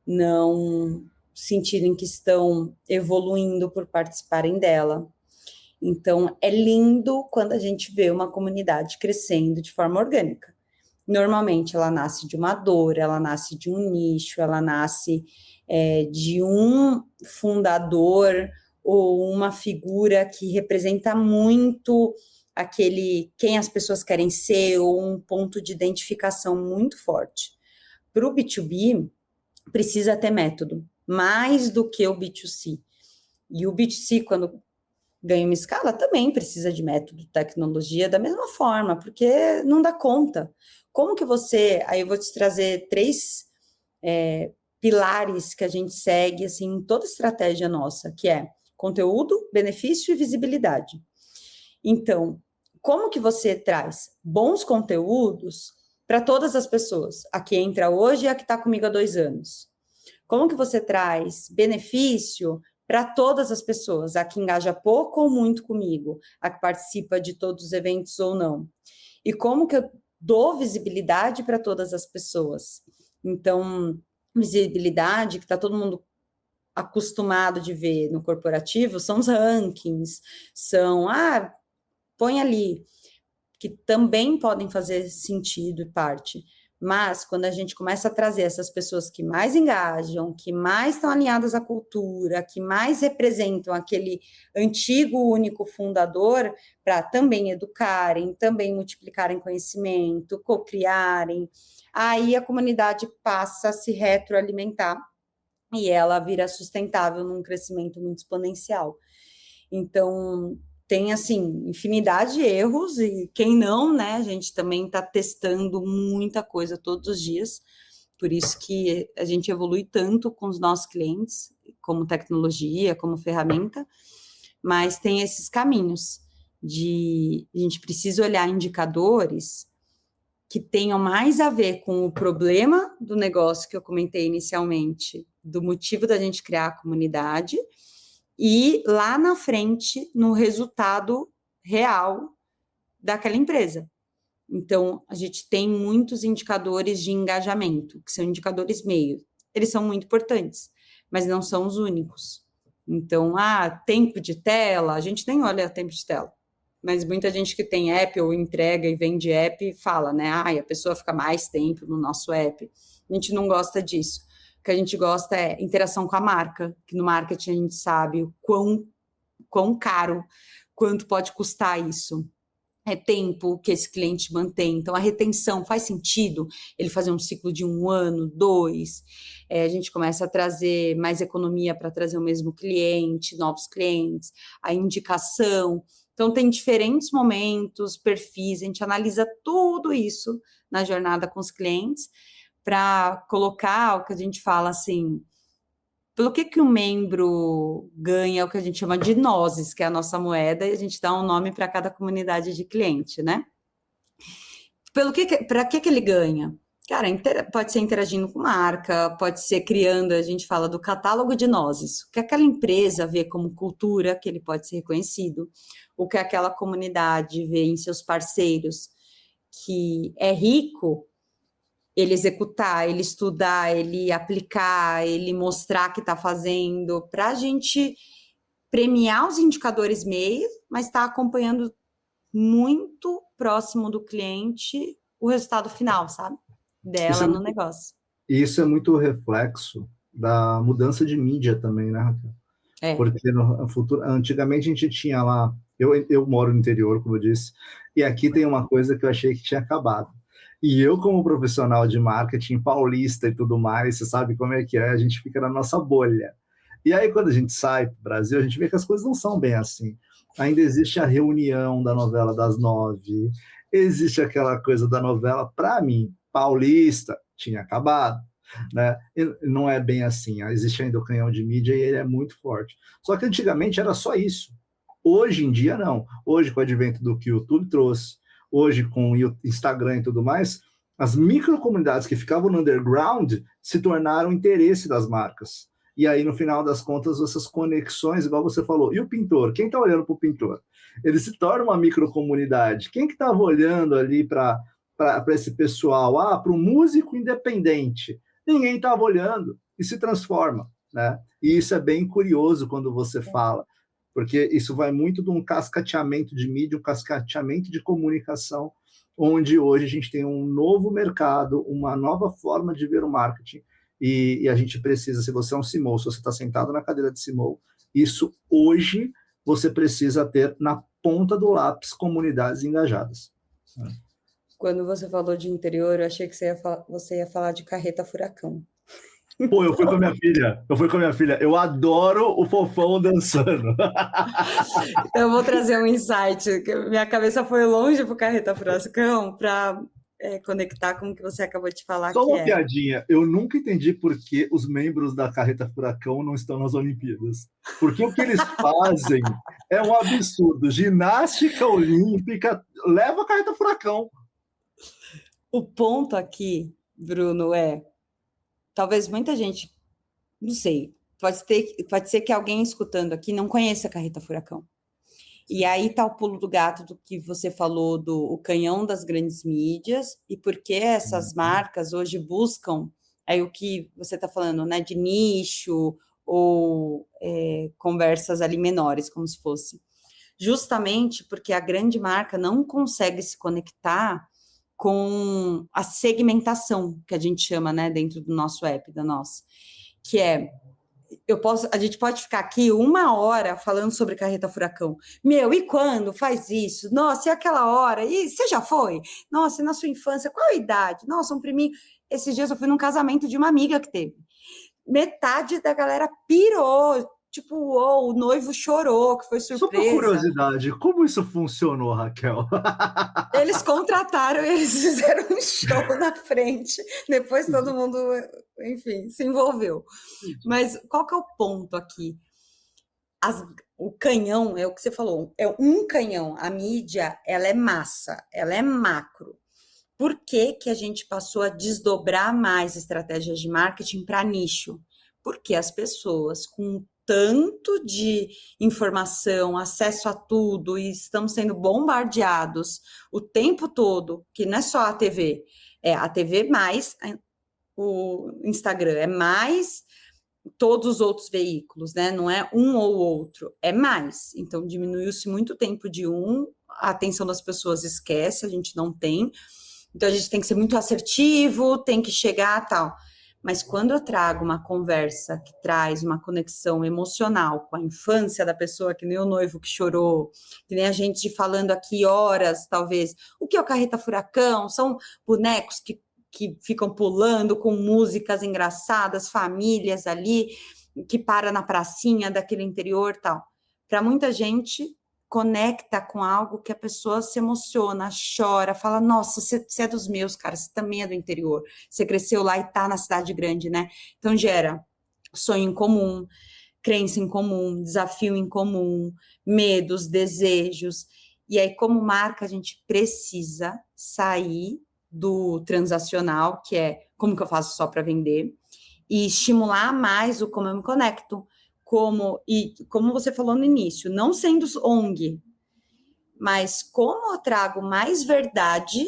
não sentirem que estão evoluindo por participarem dela. Então, é lindo quando a gente vê uma comunidade crescendo de forma orgânica. Normalmente, ela nasce de uma dor, ela nasce de um nicho, ela nasce de um fundador ou uma figura que representa muito quem as pessoas querem ser, ou um ponto de identificação muito forte. Para o B2B, precisa ter método, mais do que o B2C. E o B2C, quando ganha uma escala, também precisa de método, tecnologia, da mesma forma, porque não dá conta. Como que você... Aí eu vou te trazer 3 pilares que a gente segue, assim, em toda estratégia nossa, que é conteúdo, benefício e visibilidade. Então, como que você traz bons conteúdos para todas as pessoas? A que entra hoje e a que está comigo há 2 anos. Como que você traz benefício para todas as pessoas? A que engaja pouco ou muito comigo? A que participa de todos os eventos ou não? E como que eu dou visibilidade para todas as pessoas? Então, visibilidade, que está todo mundo acostumado de ver no corporativo, são os rankings, põe ali, que também podem fazer sentido e parte. Mas, quando a gente começa a trazer essas pessoas que mais engajam, que mais estão alinhadas à cultura, que mais representam aquele antigo único fundador, para também educarem, também multiplicarem conhecimento, co-criarem, aí a comunidade passa a se retroalimentar e ela vira sustentável num crescimento muito exponencial. Então, tem, assim, infinidade de erros, e quem não, né, a gente também está testando muita coisa todos os dias, por isso que a gente evolui tanto com os nossos clientes, como tecnologia, como ferramenta, mas tem esses caminhos a gente precisa olhar indicadores que tenham mais a ver com o problema do negócio que eu comentei inicialmente, do motivo da gente criar a comunidade, e lá na frente, no resultado real daquela empresa. Então, a gente tem muitos indicadores de engajamento, que são indicadores meio. Eles são muito importantes, mas não são os únicos. Então, tempo de tela, a gente nem olha tempo de tela. Mas muita gente que tem app ou entrega e vende app fala, né? A pessoa fica mais tempo no nosso app. A gente não gosta disso. O que a gente gosta é interação com a marca, que no marketing a gente sabe o quão caro, quanto pode custar isso. É tempo que esse cliente mantém. Então, a retenção faz sentido ele fazer um ciclo de 1 ano, 2. A gente começa a trazer mais economia para trazer o mesmo cliente, novos clientes, a indicação. Então, tem diferentes momentos, perfis, a gente analisa tudo isso na jornada com os clientes para colocar o que a gente fala assim, pelo que um membro ganha o que a gente chama de nozes, que é a nossa moeda, e a gente dá um nome para cada comunidade de cliente, né? Para que ele ganha? Cara, pode ser interagindo com marca, pode ser criando, a gente fala do catálogo de nozes, o que aquela empresa vê como cultura, que ele pode ser reconhecido, o que aquela comunidade vê em seus parceiros, que é rico, ele executar, ele estudar, ele aplicar, ele mostrar que está fazendo, para a gente premiar os indicadores meio, mas estar acompanhando muito próximo do cliente o resultado final, sabe? Dela no negócio. E isso é muito reflexo da mudança de mídia também, né, Raquel? Porque no futuro, antigamente a gente tinha lá, eu moro no interior, como eu disse, e aqui tem uma coisa que eu achei que tinha acabado. E eu, como profissional de marketing paulista e tudo mais, você sabe como é que é, a gente fica na nossa bolha. E aí, quando a gente sai para o Brasil, a gente vê que as coisas não são bem assim. Ainda existe a reunião da novela das 9, existe aquela coisa da novela, para mim, paulista, tinha acabado, né? E não é bem assim. Existe ainda o canhão de mídia e ele é muito forte. Só que antigamente era só isso. Hoje em dia, não. Hoje, com o advento do que o YouTube trouxe, hoje com o Instagram e tudo mais, as microcomunidades que ficavam no underground se tornaram interesse das marcas. E aí, no final das contas, essas conexões, igual você falou, e o pintor? Quem está olhando para o pintor? Ele se torna uma microcomunidade. Quem que estava olhando ali para esse pessoal? Para o músico independente. Ninguém estava olhando e se transforma, né? E isso é bem curioso quando você fala, porque isso vai muito de um cascateamento de mídia, um cascateamento de comunicação, onde hoje a gente tem um novo mercado, uma nova forma de ver o marketing, e a gente precisa, se você é um CMO, se você está sentado na cadeira de CMO, isso hoje você precisa ter na ponta do lápis comunidades engajadas. Quando você falou de interior, eu achei que você ia falar de carreta furacão. Pô, eu fui com a minha filha. Eu adoro o fofão dançando. Então, eu vou trazer um insight. Minha cabeça foi longe pro carreta furacão para conectar com o que você acabou de falar. Só que uma piadinha. Eu nunca entendi por que os membros da Carreta Furacão não estão nas Olimpíadas. Porque o que eles fazem é um absurdo. Ginástica olímpica leva a Carreta Furacão. O ponto aqui, Bruno, talvez muita gente, não sei, pode ser que alguém escutando aqui não conheça a Carreta Furacão. E aí está o pulo do gato do que você falou, o canhão das grandes mídias, e por que essas marcas hoje buscam aí o que você está falando, né, de nicho ou conversas ali menores, como se fosse. Justamente porque a grande marca não consegue se conectar com a segmentação, que a gente chama, né, dentro do nosso app, da nossa, que a gente pode ficar aqui 1 hora falando sobre carreta furacão. E quando faz isso? Nossa, e aquela hora? E você já foi? Nossa, e na sua infância, qual a idade? Nossa, um priminho. Esses dias eu fui num casamento de uma amiga que teve. Metade da galera pirou, tipo, o noivo chorou, que foi surpresa. Só por curiosidade, como isso funcionou, Raquel? Eles contrataram e eles fizeram um show na frente. Depois todo mundo, enfim, se envolveu. Mas qual que é o ponto aqui? O canhão, é o que você falou, é um canhão. A mídia, ela é massa, ela é macro. Por que que a gente passou a desdobrar mais estratégias de marketing para nicho? Porque as pessoas com tanto de informação, acesso a tudo, e estamos sendo bombardeados o tempo todo, que não é só a TV, é a TV mais o Instagram, é mais todos os outros veículos, né? Não é um ou outro, é mais. Então, diminuiu-se muito tempo de a atenção das pessoas esquece, a gente não tem. Então, a gente tem que ser muito assertivo, tem que chegar tal. Mas quando eu trago uma conversa que traz uma conexão emocional com a infância da pessoa, que nem o noivo que chorou, que nem a gente falando aqui horas, talvez, o que é o Carreta Furacão? São bonecos que ficam pulando com músicas engraçadas, famílias ali, que para na pracinha daquele interior tal. Para muita gente, conecta com algo que a pessoa se emociona, chora, fala, nossa, você é dos meus, cara, você também é do interior, você cresceu lá e tá na cidade grande, né? Então gera sonho em comum, crença em comum, desafio em comum, medos, desejos. E aí, como marca, a gente precisa sair do transacional, que é como que eu faço só para vender, e estimular mais o como eu me conecto, como você falou no início, não sendo ONG, mas como eu trago mais verdade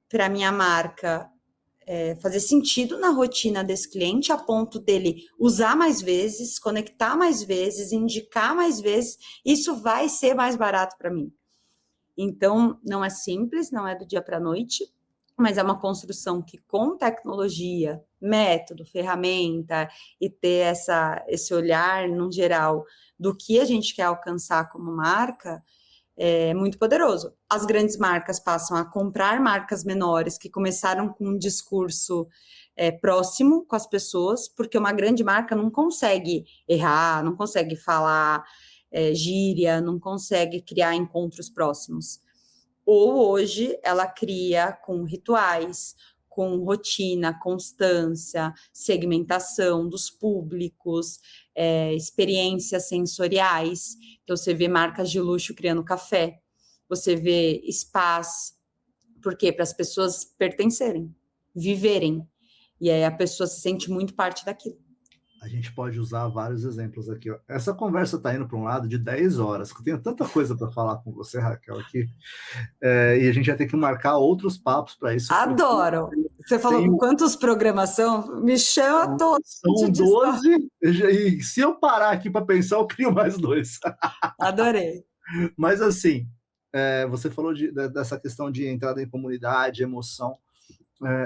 para minha marca fazer sentido na rotina desse cliente, a ponto dele usar mais vezes, conectar mais vezes, indicar mais vezes, isso vai ser mais barato para mim. Então, não é simples, não é do dia para a noite, mas é uma construção que, com tecnologia, método, ferramenta, e ter esse olhar, no geral, do que a gente quer alcançar como marca, é muito poderoso. As grandes marcas passam a comprar marcas menores que começaram com um discurso próximo com as pessoas, porque uma grande marca não consegue errar, não consegue falar gíria, não consegue criar encontros próximos. Ou hoje ela cria com rituais, com rotina, constância, segmentação dos públicos, experiências sensoriais. Então, você vê marcas de luxo criando café, você vê spas, por quê? Para as pessoas pertencerem, viverem. E aí a pessoa se sente muito parte daquilo. A gente pode usar vários exemplos aqui. Ó. Essa conversa está indo para um lado de 10 horas, que eu tenho tanta coisa para falar com você, Raquel, aqui. E a gente vai ter que marcar outros papos para isso. Adoro! Você falou quantos programas são? Me chama todos. São 12, e se eu parar aqui para pensar, eu crio mais 2. Adorei. Mas assim, você falou dessa questão de entrada em comunidade, emoção.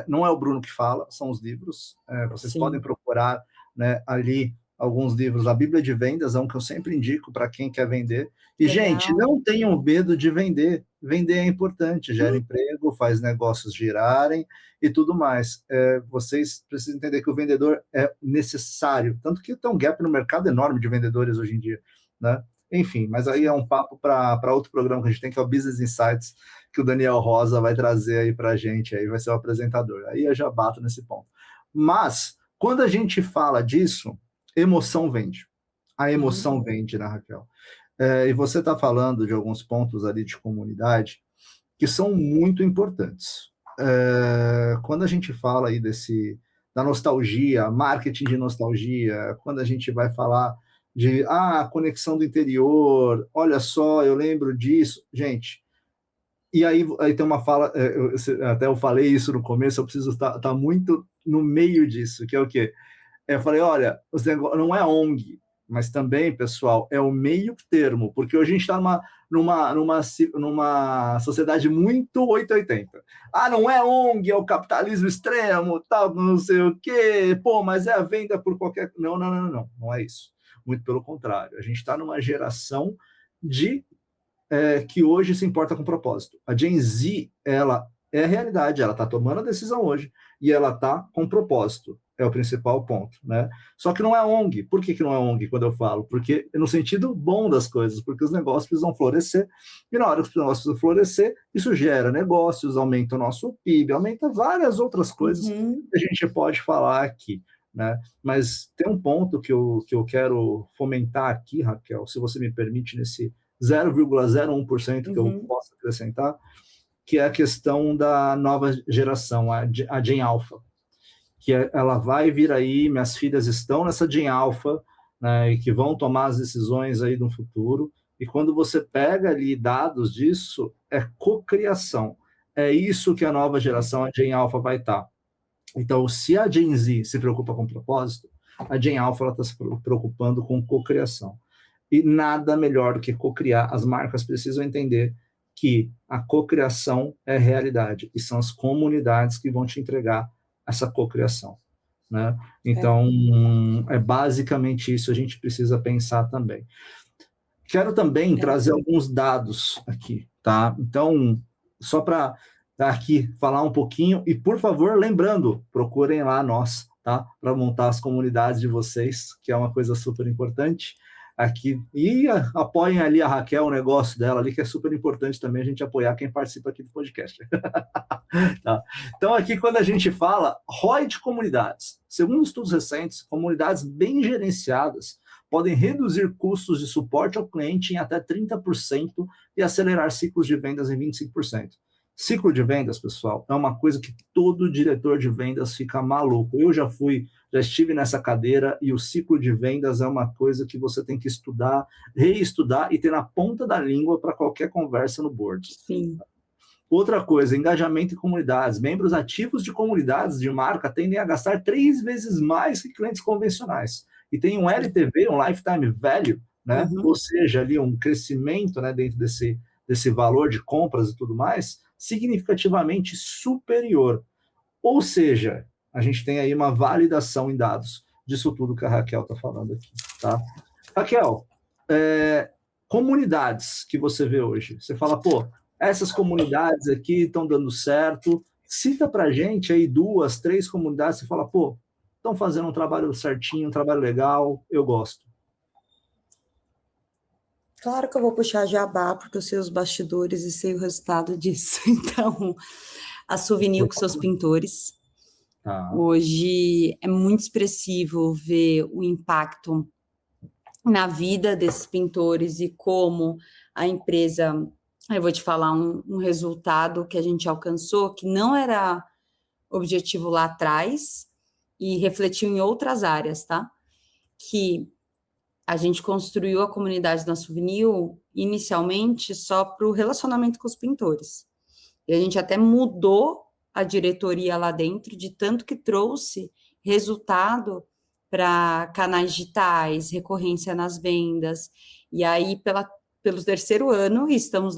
Não é o Bruno que fala, são os livros. Vocês podem procurar, né, ali alguns livros. A Bíblia de Vendas é um que eu sempre indico para quem quer vender. E, gente, não tenham medo de vender. Vender é importante, gera emprego, faz negócios girarem e tudo mais. Vocês precisam entender que o vendedor é necessário. Tanto que tem um gap no mercado enorme de vendedores hoje em dia, né? Enfim, mas aí é um papo para outro programa que a gente tem, que é o Business Insights, que o Daniel Rosa vai trazer aí para a gente, aí vai ser o apresentador. Aí eu já bato nesse ponto. Mas, quando a gente fala disso, emoção vende. A emoção vende, né, Raquel? E você está falando de alguns pontos ali de comunidade que são muito importantes. Quando a gente fala aí da nostalgia, marketing de nostalgia, quando a gente vai falar de conexão do interior, olha só, eu lembro disso, gente. E aí tem uma fala, até eu falei isso no começo, eu preciso estar muito no meio disso, que é o quê? Eu falei, olha, não é ONG, mas também, pessoal, é o meio termo, porque hoje a gente está numa sociedade muito 880. Não é ONG, é o capitalismo extremo, tal, não sei o quê, mas é a venda por qualquer... Não é isso. Muito pelo contrário, a gente está numa geração que hoje se importa com propósito. A Gen Z, ela é a realidade, ela está tomando a decisão hoje e ela está com propósito, é o principal ponto, né? Só que não é ONG. Por que não é ONG quando eu falo? Porque no sentido bom das coisas, porque os negócios precisam florescer, e na hora que os negócios precisam florescer, isso gera negócios, aumenta o nosso PIB, aumenta várias outras coisas que a gente pode falar aqui, né? Mas tem um ponto que eu quero fomentar aqui, Raquel, se você me permite, nesse 0,01% que eu posso acrescentar, que é a questão da nova geração, a Gen Alpha, que ela vai vir aí, minhas filhas estão nessa Gen Alpha, né, e que vão tomar as decisões aí no futuro, e quando você pega ali dados disso, é cocriação. É isso que a nova geração, a Gen Alpha, vai estar. Então, se a Gen Z se preocupa com propósito, a Gen Alpha está se preocupando com cocriação. E nada melhor do que cocriar. As marcas precisam entender que a cocriação é realidade, e são as comunidades que vão te entregar essa cocriação, né? Então, é basicamente isso, a gente precisa pensar também. Quero também trazer alguns dados aqui, tá? Então, só para aqui falar um pouquinho, e por favor, lembrando, procurem lá nós, tá? Para montar as comunidades de vocês, que é uma coisa super importante aqui, e apoiem ali a Raquel, o negócio dela ali, que é super importante também a gente apoiar quem participa aqui do podcast. Tá? Então, aqui, quando a gente fala ROI de comunidades, segundo estudos recentes, comunidades bem gerenciadas podem reduzir custos de suporte ao cliente em até 30% e acelerar ciclos de vendas em 25%. Ciclo de vendas, pessoal, é uma coisa que todo diretor de vendas fica maluco. Eu já estive nessa cadeira, e o ciclo de vendas é uma coisa que você tem que estudar, reestudar e ter na ponta da língua para qualquer conversa no board. Sim. Outra coisa, engajamento em comunidades. Membros ativos de comunidades de marca tendem a gastar 3 vezes mais que clientes convencionais. E tem um LTV, um Lifetime Value, né? Ou seja, ali um crescimento, né, dentro desse valor de compras e tudo mais, significativamente superior. Ou seja, a gente tem aí uma validação em dados disso tudo que a Raquel está falando aqui, tá? Raquel, comunidades que você vê hoje. Você fala, pô, essas comunidades aqui estão dando certo. Cita pra gente aí 2, 3 comunidades, você fala, pô, estão fazendo um trabalho certinho, um trabalho legal, eu gosto. Claro que eu vou puxar jabá, porque eu sei os bastidores e sei o resultado disso. Então, a Souvenir com seus pintores. Tá. Hoje é muito expressivo ver o impacto na vida desses pintores e como a empresa, eu vou te falar um resultado que a gente alcançou, que não era objetivo lá atrás e refletiu em outras áreas, tá? Que a gente construiu a comunidade da Souvenir inicialmente só para o relacionamento com os pintores. E a gente até mudou a diretoria lá dentro, de tanto que trouxe resultado para canais digitais, recorrência nas vendas. E aí, pelo terceiro ano, e estamos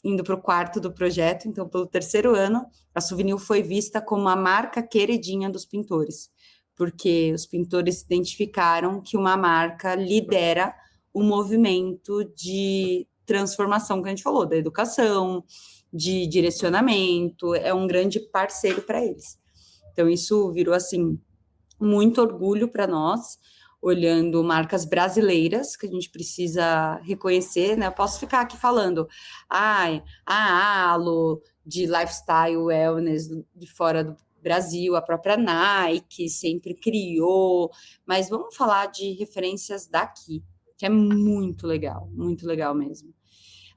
indo para o quarto do projeto, então, pelo terceiro ano, a Souvenir foi vista como a marca queridinha dos pintores, porque os pintores identificaram que uma marca lidera o movimento de transformação que a gente falou, da educação, de direcionamento, é um grande parceiro para eles. Então, isso virou, assim, muito orgulho para nós, olhando marcas brasileiras, que a gente precisa reconhecer, né? Eu posso ficar aqui falando, a Alo, de lifestyle wellness de fora do Brasil, a própria Nike sempre criou, mas vamos falar de referências daqui, que é muito legal mesmo.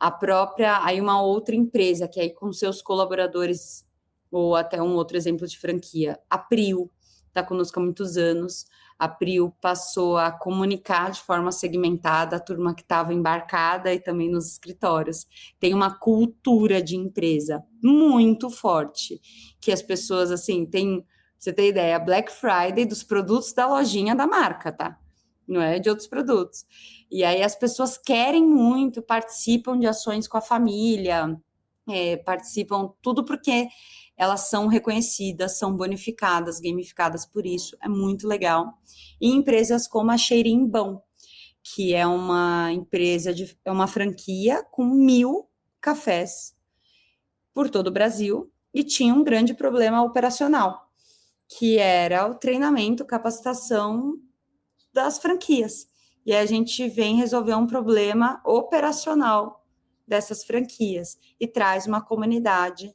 A própria, aí uma outra empresa, que aí com seus colaboradores, ou até um outro exemplo de franquia, a Prio, está conosco há muitos anos. A Prio passou a comunicar de forma segmentada a turma que estava embarcada e também nos escritórios. Tem uma cultura de empresa muito forte, que as pessoas, assim, tem, você tem ideia, Black Friday dos produtos da lojinha da marca, tá? Não é de outros produtos. E aí as pessoas querem muito, participam de ações com a família, participam tudo porque elas são reconhecidas, são bonificadas, gamificadas por isso, é muito legal. E empresas como a Xerimbão, que é uma empresa, é uma franquia com 1.000 cafés por todo o Brasil e tinha um grande problema operacional, que era o treinamento, capacitação das franquias. E a gente vem resolver um problema operacional dessas franquias e traz uma comunidade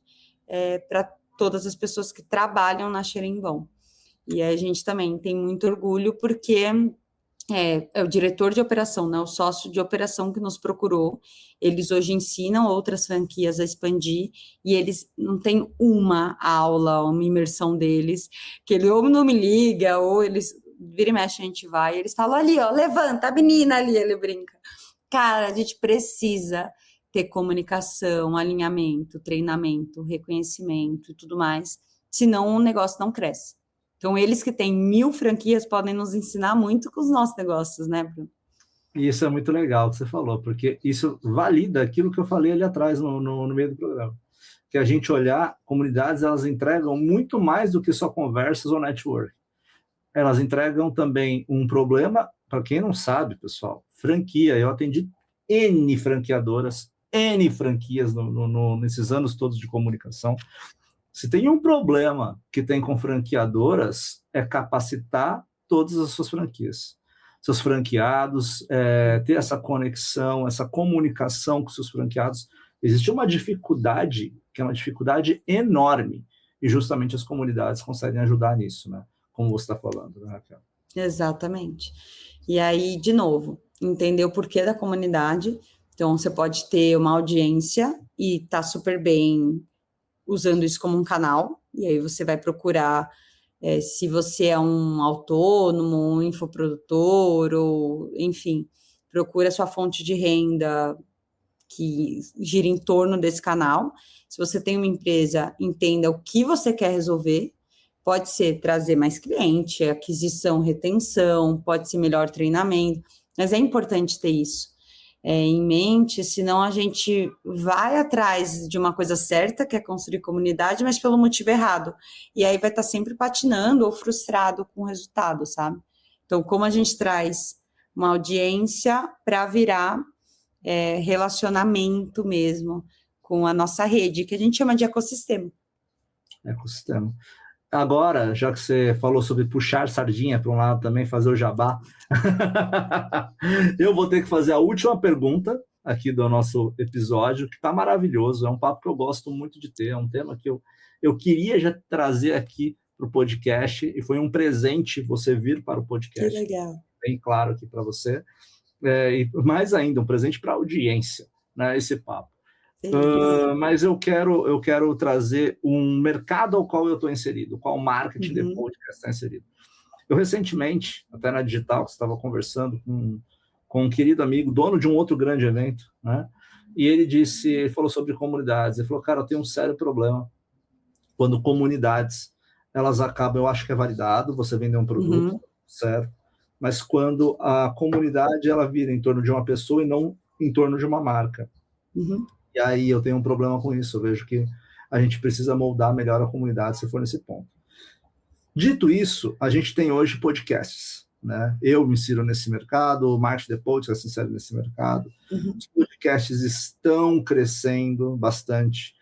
para todas as pessoas que trabalham na Xerimbão. E a gente também tem muito orgulho porque é o diretor de operação, né, o sócio de operação que nos procurou. Eles hoje ensinam outras franquias a expandir e eles não têm uma aula, uma imersão deles, que ele ou não me liga, ou eles vira e mexe a gente vai, e eles falam ali, ó, levanta a menina ali, ele brinca. Cara, a gente precisa ter comunicação, alinhamento, treinamento, reconhecimento e tudo mais, senão o negócio não cresce. Então, eles que têm 1.000 franquias podem nos ensinar muito com os nossos negócios, né, Bruno? E isso é muito legal que você falou, porque isso valida aquilo que eu falei ali atrás no meio do programa. Que a gente olhar, comunidades, elas entregam muito mais do que só conversas ou network. Elas entregam também um problema, para quem não sabe, pessoal, franquia. Eu atendi N franqueadoras, N franquias nesses anos todos de comunicação. Se tem um problema que tem com franqueadoras, é capacitar todas as suas franquias. Seus franqueados, ter essa conexão, essa comunicação com seus franqueados. Existe uma dificuldade, que é uma dificuldade enorme, e justamente as comunidades conseguem ajudar nisso, né? Como você está falando, né, Raquel? Exatamente. E aí, de novo, entender o porquê da comunidade. Então, você pode ter uma audiência e tá super bem usando isso como um canal, e aí você vai procurar se você é um autônomo, um infoprodutor, ou, enfim, procura sua fonte de renda que gira em torno desse canal. Se você tem uma empresa, entenda o que você quer resolver. Pode ser trazer mais cliente, aquisição, retenção, pode ser melhor treinamento, mas é importante ter isso em mente, senão a gente vai atrás de uma coisa certa, que é construir comunidade, mas pelo motivo errado. E aí vai estar sempre patinando ou frustrado com o resultado, sabe? Então, como a gente traz uma audiência para virar relacionamento mesmo com a nossa rede, que a gente chama de ecossistema. Ecossistema. Agora, já que você falou sobre puxar sardinha para um lado também, fazer o jabá, eu vou ter que fazer a última pergunta aqui do nosso episódio, que está maravilhoso, é um papo que eu gosto muito de ter, é um tema que eu queria já trazer aqui para o podcast, e foi um presente você vir para o podcast. Que legal. Bem claro aqui para você, e mais ainda, um presente para a audiência, né, esse papo. Mas eu quero trazer um mercado ao qual eu estou inserido, qual marketing de podcast está inserido. Eu recentemente, até na Digital, que estava conversando com um querido amigo, dono de um outro grande evento, né? E ele falou sobre comunidades. Ele falou, cara, eu tenho um sério problema quando comunidades, elas acabam, eu acho que é validado, você vender um produto, certo? Mas quando a comunidade, ela vira em torno de uma pessoa e não em torno de uma marca. E aí eu tenho um problema com isso, eu vejo que a gente precisa moldar melhor a comunidade se for nesse ponto. Dito isso, a gente tem hoje podcasts, né? Eu me insiro nesse mercado, o Marketing the Podcast se insere nesse mercado. Os podcasts estão crescendo bastante,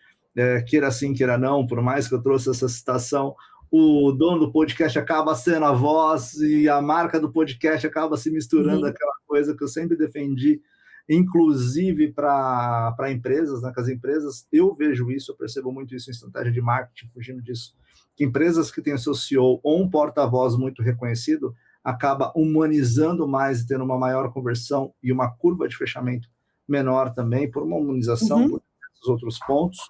queira sim, queira não, por mais que eu trouxe essa citação, o dono do podcast acaba sendo a voz e a marca do podcast acaba se misturando, aquela coisa que eu sempre defendi, inclusive para empresas, né? Que as empresas, eu vejo isso, eu percebo muito isso em estratégia de marketing, fugindo disso, que empresas que têm o seu CEO ou um porta-voz muito reconhecido, acaba humanizando mais e tendo uma maior conversão e uma curva de fechamento menor também, por uma humanização, por esses outros pontos,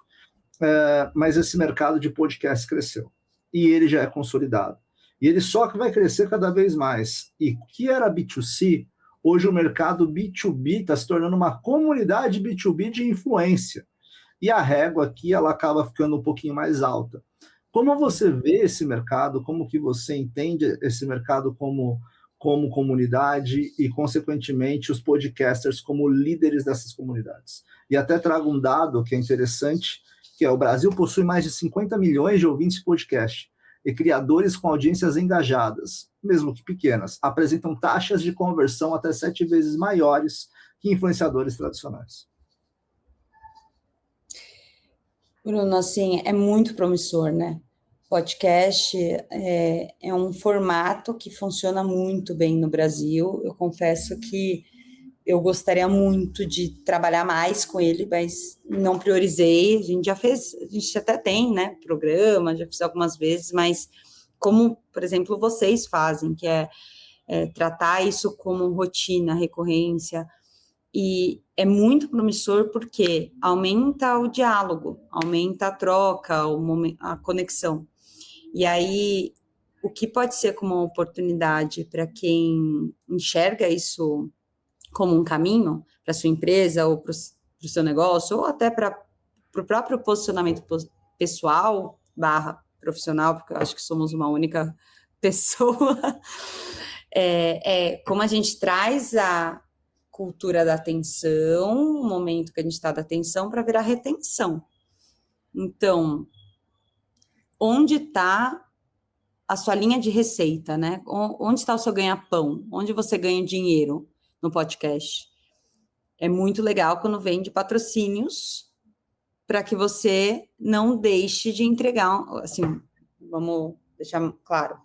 mas esse mercado de podcast cresceu, e ele já é consolidado, e ele só que vai crescer cada vez mais, e o que era B2C, hoje o mercado B2B está se tornando uma comunidade B2B de influência. E a régua aqui ela acaba ficando um pouquinho mais alta. Como você vê esse mercado? Como que você entende esse mercado como comunidade e, consequentemente, os podcasters como líderes dessas comunidades? E até trago um dado que é interessante, que o Brasil possui mais de 50 milhões de ouvintes de podcast. E criadores com audiências engajadas, mesmo que pequenas, apresentam taxas de conversão até 7 vezes maiores que influenciadores tradicionais. Bruno, assim, é muito promissor, né? Podcast é um formato que funciona muito bem no Brasil. Eu confesso que eu gostaria muito de trabalhar mais com ele, mas não priorizei. A gente até tem, né, programa, já fiz algumas vezes, mas como, por exemplo, vocês fazem, que é tratar isso como rotina, recorrência, e é muito promissor porque aumenta o diálogo, aumenta a troca, a conexão. E aí, o que pode ser como uma oportunidade para quem enxerga isso como um caminho para sua empresa ou para o seu negócio, ou até para o próprio posicionamento pessoal / profissional, porque eu acho que somos uma única pessoa, como a gente traz a cultura da atenção, o momento que a gente está da atenção, para virar retenção. Então, onde está a sua linha de receita, né? Onde está o seu ganha-pão? Onde você ganha dinheiro no podcast? É muito legal quando vem de patrocínios para que você não deixe de entregar, assim, vamos deixar claro,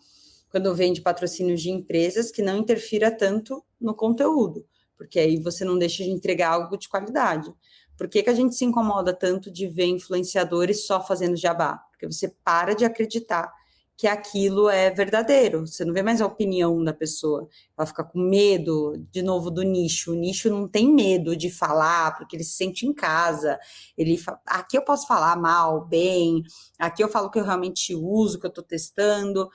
quando vem de patrocínios de empresas que não interfira tanto no conteúdo, porque aí você não deixa de entregar algo de qualidade. Por que a gente se incomoda tanto de ver influenciadores só fazendo jabá? Porque você para de acreditar que aquilo é verdadeiro, você não vê mais a opinião da pessoa, ela fica com medo, de novo, do nicho. O nicho não tem medo de falar, porque ele se sente em casa, ele fala, aqui eu posso falar mal, bem, aqui eu falo o que eu realmente uso, que eu estou testando,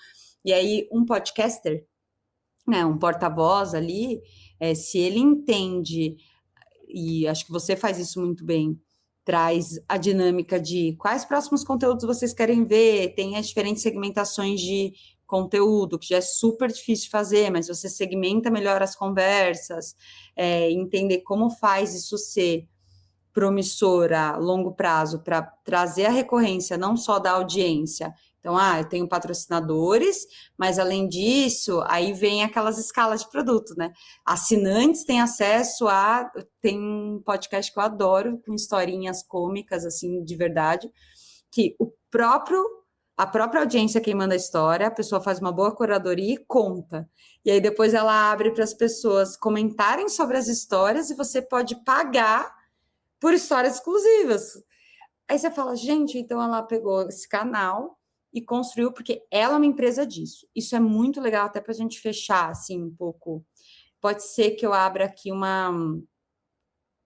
e aí um podcaster, né, um porta-voz ali, se ele entende, e acho que você faz isso muito bem, traz a dinâmica de quais próximos conteúdos vocês querem ver, tem as diferentes segmentações de conteúdo, que já é super difícil de fazer, mas você segmenta melhor as conversas, entender como faz isso ser promissor a longo prazo, para trazer a recorrência não só da audiência, Então, eu tenho patrocinadores, mas além disso, aí vem aquelas escalas de produto, né? Assinantes têm acesso a... Tem um podcast que eu adoro, com historinhas cômicas, assim, de verdade, que a própria audiência quem manda a história, a pessoa faz uma boa curadoria e conta. E aí depois ela abre para as pessoas comentarem sobre as histórias e você pode pagar por histórias exclusivas. Aí você fala, gente, então ela pegou esse canal e construiu, porque ela é uma empresa disso. Isso é muito legal, até para a gente fechar, assim, um pouco. Pode ser que eu abra aqui uma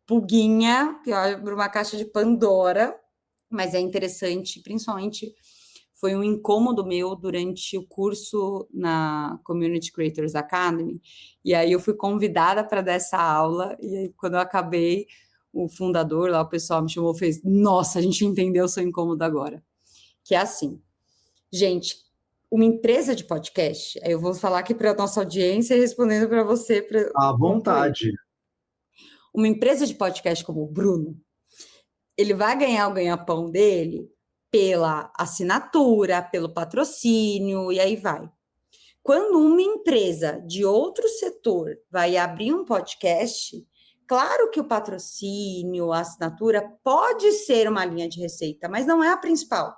pulguinha, que eu abro uma caixa de Pandora, mas é interessante, principalmente foi um incômodo meu durante o curso na Community Creators Academy, e aí eu fui convidada para dar essa aula, e aí quando eu acabei, o fundador lá, o pessoal me chamou e fez, nossa, a gente entendeu o seu incômodo agora. Que é assim, gente, uma empresa de podcast, aí eu vou falar aqui para a nossa audiência e respondendo para você. À vontade. Uma empresa de podcast como o Bruno, ele vai ganhar o ganha-pão dele pela assinatura, pelo patrocínio, e aí vai. Quando uma empresa de outro setor vai abrir um podcast, claro que o patrocínio, a assinatura pode ser uma linha de receita, mas não é a principal.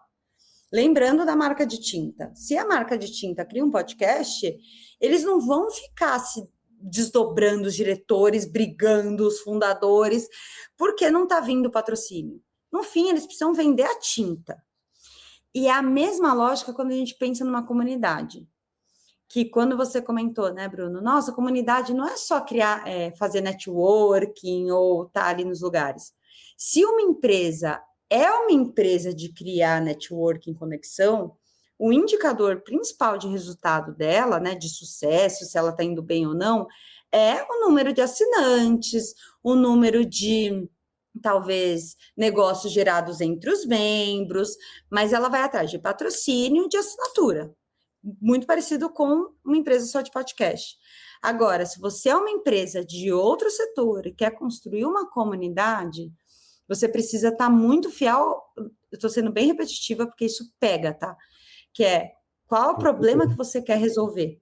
Lembrando da marca de tinta. Se a marca de tinta cria um podcast, eles não vão ficar se desdobrando os diretores, brigando os fundadores, porque não está vindo patrocínio. No fim, eles precisam vender a tinta. E é a mesma lógica quando a gente pensa numa comunidade. Que quando você comentou, né, Bruno? Nossa, comunidade não é só criar, fazer networking ou estar ali nos lugares. Se uma empresa é uma empresa de criar networking, conexão, o indicador principal de resultado dela, né, de sucesso, se ela está indo bem ou não, é o número de assinantes, o número de, talvez, negócios gerados entre os membros, mas ela vai atrás de patrocínio e de assinatura. Muito parecido com uma empresa só de podcast. Agora, se você é uma empresa de outro setor e quer construir uma comunidade, você precisa estar muito fiel. Eu estou sendo bem repetitiva porque isso pega, tá? Que é, qual o problema que você quer resolver?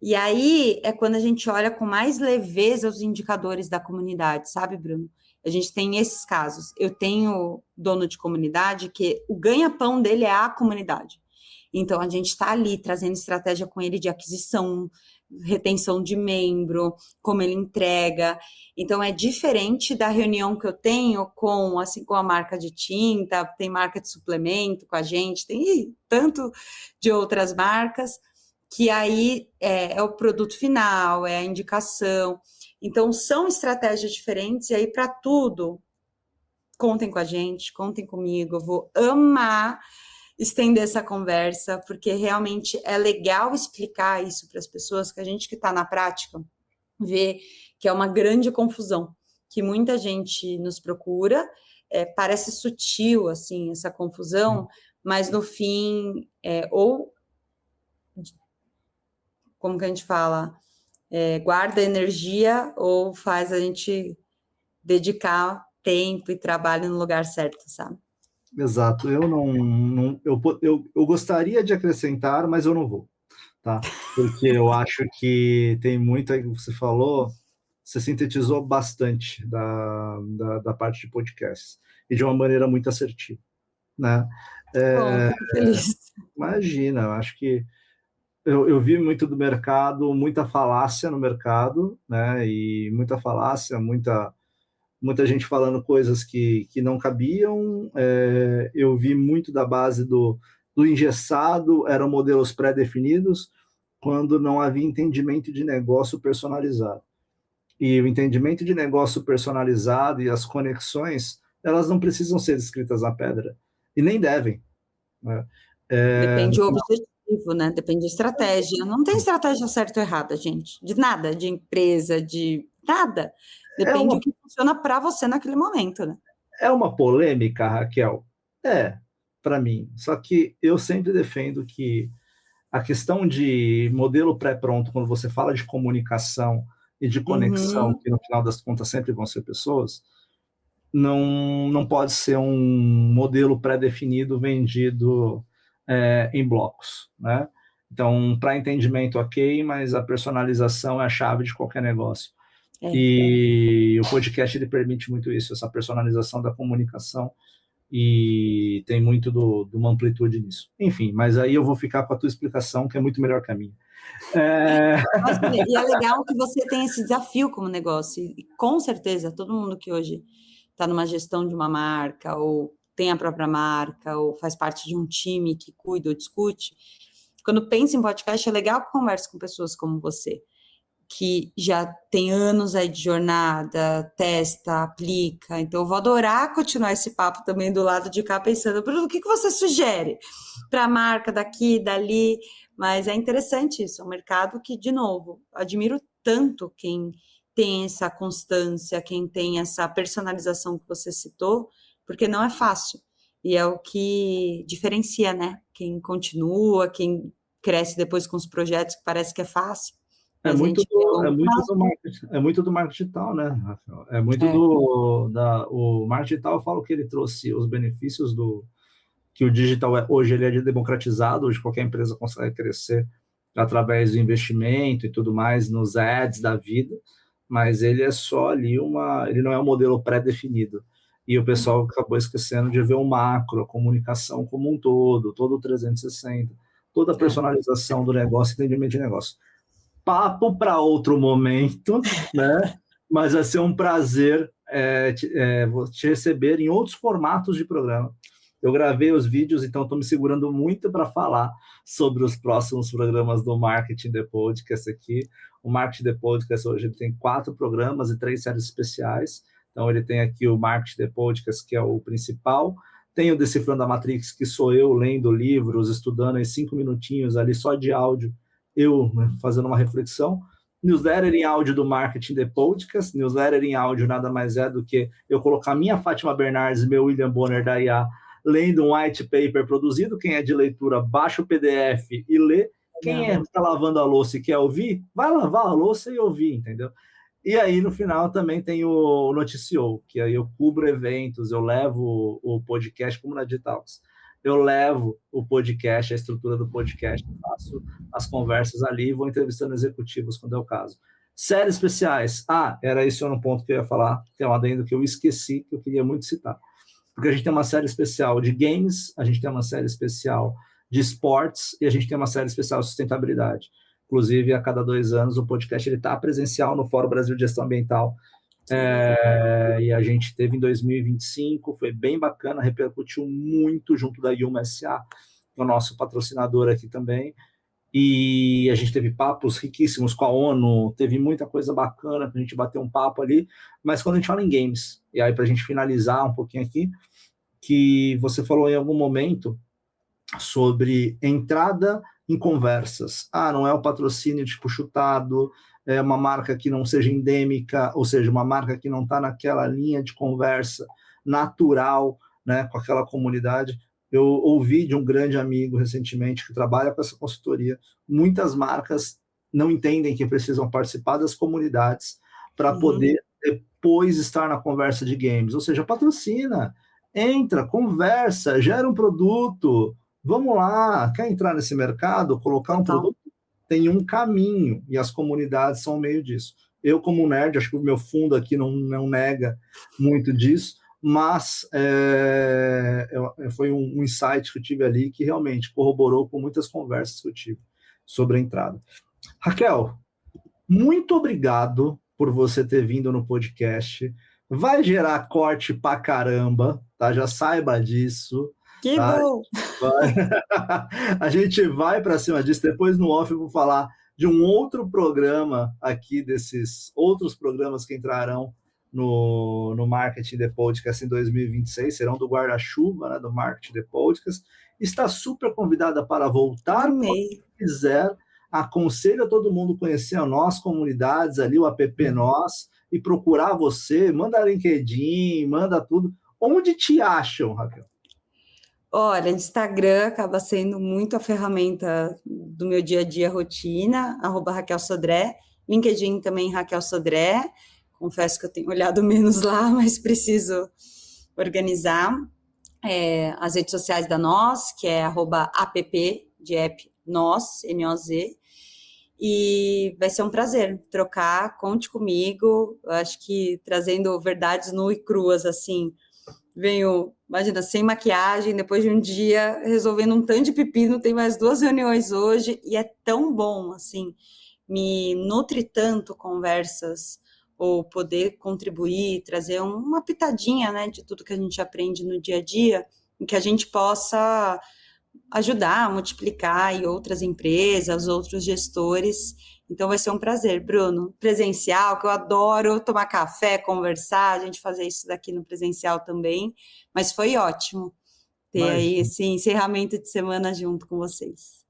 E aí é quando a gente olha com mais leveza os indicadores da comunidade, sabe, Bruno? A gente tem esses casos. Eu tenho dono de comunidade que o ganha-pão dele é a comunidade. Então, a gente está ali trazendo estratégia com ele de aquisição, retenção de membro, como ele entrega. Então, é diferente da reunião que eu tenho com, assim, com a marca de tinta, tem marca de suplemento com a gente, tem tanto de outras marcas, que aí é o produto final, é a indicação. Então, são estratégias diferentes, e aí, para tudo, contem com a gente, contem comigo, eu vou amar estender essa conversa, porque realmente é legal explicar isso para as pessoas, que a gente que está na prática vê que é uma grande confusão, que muita gente nos procura, parece sutil, assim, essa confusão, mas no fim, ou, como que a gente fala, guarda energia ou faz a gente dedicar tempo e trabalho no lugar certo, sabe? Exato, eu gostaria de acrescentar, mas eu não vou, tá? Porque eu acho que tem muito aí que você falou, você sintetizou bastante da parte de podcast, e de uma maneira muito assertiva, né? Bom, fico feliz. Imagina, eu acho que eu vi muito do mercado, muita falácia no mercado, né? E muita falácia, muita gente falando coisas que não cabiam. Eu vi muito da base do engessado, eram modelos pré-definidos, quando não havia entendimento de negócio personalizado. E o entendimento de negócio personalizado e as conexões, elas não precisam ser escritas na pedra, e nem devem, né? Depende do objetivo, né? Depende da estratégia. Não tem estratégia certa ou errada, gente. De nada, de empresa, de nada. Depende do que funciona para você naquele momento, né? É uma polêmica, Raquel? Para mim. Só que eu sempre defendo que a questão de modelo pré-pronto, quando você fala de comunicação e de conexão, que no final das contas sempre vão ser pessoas, não pode ser um modelo pré-definido vendido em blocos, né? Então, para entendimento, ok, mas a personalização é a chave de qualquer negócio. E o podcast ele permite muito isso, essa personalização da comunicação, e tem muito de uma amplitude nisso. Enfim, mas aí eu vou ficar com a tua explicação, que é muito melhor que a minha. E é legal que você tem esse desafio como negócio, e com certeza todo mundo que hoje está numa gestão de uma marca, ou tem a própria marca, ou faz parte de um time que cuida ou discute, quando pensa em podcast, é legal que converse com pessoas como você, que já tem anos aí de jornada, testa, aplica. Então, eu vou adorar continuar esse papo também do lado de cá, pensando, Bruno, o que você sugere para a marca daqui, dali? Mas é interessante isso, é um mercado que, de novo, admiro tanto quem tem essa constância, quem tem essa personalização que você citou, porque não é fácil. E é o que diferencia, né? Quem continua, quem cresce depois com os projetos que parece que é fácil. É muito do marketing digital, né, Rafael? É muito o marketing digital. Eu falo que ele trouxe os benefícios que o digital hoje ele é democratizado, hoje qualquer empresa consegue crescer através do investimento e tudo mais nos ads da vida, mas ele é só ali ele não é um modelo pré-definido. E o pessoal acabou esquecendo de ver o macro, a comunicação como um todo o 360, toda a personalização do negócio, entendimento de negócio. Papo para outro momento, né? Mas vai ser um prazer te receber em outros formatos de programa. Eu gravei os vídeos, então estou me segurando muito para falar sobre os próximos programas do Marketing The Podcast aqui. O Marketing The Podcast hoje ele tem 4 programas e 3 séries especiais. Então ele tem aqui o Marketing The Podcast, que é o principal. Tem o Decifrando a Matrix, que sou eu lendo livros, estudando em 5 minutinhos ali só de áudio, eu fazendo uma reflexão. Newsletter em áudio do Marketing The Podcast. Newsletter em áudio nada mais é do que eu colocar minha Fátima Bernardes e meu William Bonner da IA lendo um white paper produzido. Quem é de leitura, baixa o PDF e lê. Quem está lavando a louça e quer ouvir, vai lavar a louça e ouvir, entendeu? E aí, no final, também tem o Noticiou, que aí eu cubro eventos, eu levo o podcast, como na Digitalks. Eu levo o podcast, a estrutura do podcast, faço as conversas ali e vou entrevistando executivos quando é o caso. Séries especiais. Era esse um ponto que eu ia falar, que é um adendo que eu esqueci, que eu queria muito citar. Porque a gente tem uma série especial de games, a gente tem uma série especial de esportes e a gente tem uma série especial de sustentabilidade. Inclusive, a cada 2 anos, o podcast está presencial no Fórum Brasil de Gestão Ambiental. E a gente teve em 2025, foi bem bacana, repercutiu muito junto da Yuma SA, que é o nosso patrocinador aqui também. E a gente teve papos riquíssimos com a ONU, teve muita coisa bacana para a gente bater um papo ali. Mas quando a gente fala em games, e aí para a gente finalizar um pouquinho aqui, que você falou em algum momento sobre entrada em conversas. Não é o patrocínio tipo chutado, é uma marca que não seja endêmica, ou seja, uma marca que não está naquela linha de conversa natural, né, com aquela comunidade. Eu ouvi de um grande amigo recentemente que trabalha com essa consultoria, muitas marcas não entendem que precisam participar das comunidades para poder depois estar na conversa de games, ou seja, patrocina, entra, conversa, gera um produto, vamos lá, quer entrar nesse mercado, colocar um produto? Tem um caminho, e as comunidades são o meio disso. Eu, como nerd, acho que o meu fundo aqui não nega muito disso, mas foi um insight que eu tive ali que realmente corroborou com muitas conversas que eu tive sobre a entrada. Raquel, muito obrigado por você ter vindo no podcast. Vai gerar corte pra caramba, tá? Já saiba disso. Que bom! A gente vai para cima disso. Depois no off eu vou falar de um outro programa aqui, desses outros programas que entrarão no Marketing The Podcast em 2026, serão do guarda-chuva, né, do Marketing The Podcast. Está super convidada para voltar quando quiser. Aconselho a todo mundo conhecer a nossa comunidades ali, o app Nós, e procurar você, manda LinkedIn, manda tudo. Onde te acham, Raquel? Olha, Instagram acaba sendo muito a ferramenta do meu dia a dia, rotina, @Raquel Sodré, LinkedIn também Raquel Sodré, confesso que eu tenho olhado menos lá, mas preciso organizar. as redes sociais da Nós, que é @app de app Nós, N-O-Z. E vai ser um prazer trocar, conte comigo. Eu acho que trazendo verdades nuas e cruas, assim, venho, imagina, sem maquiagem, depois de um dia resolvendo um tanto de pepino, tem mais 2 reuniões hoje, e é tão bom, assim, me nutre tanto conversas, ou poder contribuir, trazer uma pitadinha, né, de tudo que a gente aprende no dia a dia, e que a gente possa ajudar, multiplicar em outras empresas, outros gestores. Então vai ser um prazer, Bruno. Presencial, que eu adoro tomar café, conversar, a gente fazer isso daqui no presencial também, mas foi ótimo ter aí esse encerramento de semana junto com vocês.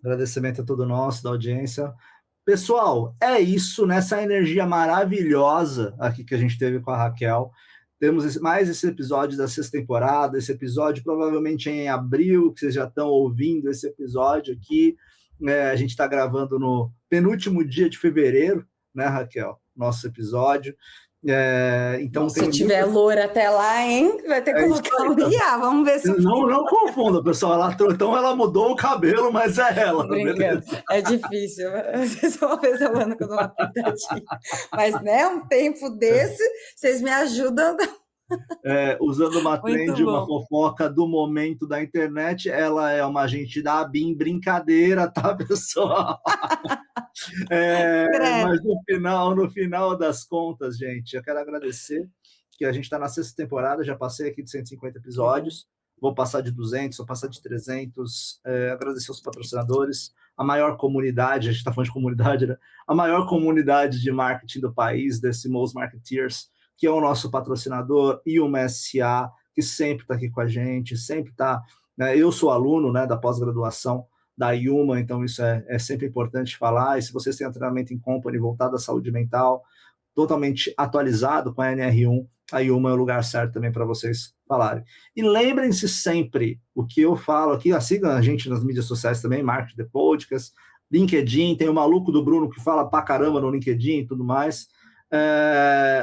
Agradecimento a todo nosso, da audiência. Pessoal, é isso, nessa energia maravilhosa aqui que a gente teve com a Raquel. Temos mais esse episódio da 6ª temporada, esse episódio provavelmente em abril, que vocês já estão ouvindo esse episódio aqui. A gente está gravando no penúltimo dia de fevereiro, né, Raquel? Nosso episódio. Então, se tiver loura até lá, hein? Vai ter que colocar um IA, vamos ver se... Não confunda, pessoal. Então ela mudou o cabelo, mas é ela. Brincando. É difícil. Vocês uma vez ao ano que eu dou uma pintadinha. Mas, né, um tempo desse, vocês me ajudam... Usando uma trend, uma fofoca do momento da internet, ela é uma agente da ABIN, brincadeira, tá, pessoal? Mas no final das contas, gente, eu quero agradecer que a gente está na 6ª temporada, já passei aqui de 150 episódios, vou passar de 200, vou passar de 300, agradecer aos patrocinadores, a maior comunidade, a gente está falando de comunidade, né? A maior comunidade de marketing do país, desse Most Marketeers, que é o nosso patrocinador, e o MSA, que sempre está aqui com a gente, sempre está... Né? Eu sou aluno, né, da pós-graduação da Yuma, então isso é sempre importante falar, e se vocês têm um treinamento em company voltado à saúde mental, totalmente atualizado com a NR1, a Yuma é o lugar certo também para vocês falarem. E lembrem-se sempre, o que eu falo aqui, sigam a gente nas mídias sociais também, Marketing The Podcast, LinkedIn, tem o maluco do Bruno que fala pra caramba no LinkedIn e tudo mais,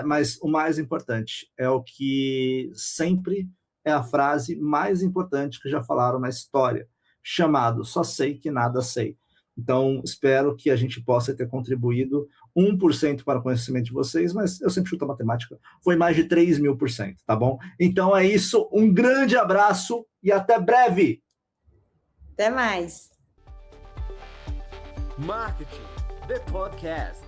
mas o mais importante é o que sempre é a frase mais importante que já falaram na história, chamado "só sei que nada sei". Então, espero que a gente possa ter contribuído 1% para o conhecimento de vocês, mas eu sempre chuto a matemática, foi mais de 3.000%, tá bom? Então é isso, um grande abraço e até breve! Até mais! Marketing, the podcast.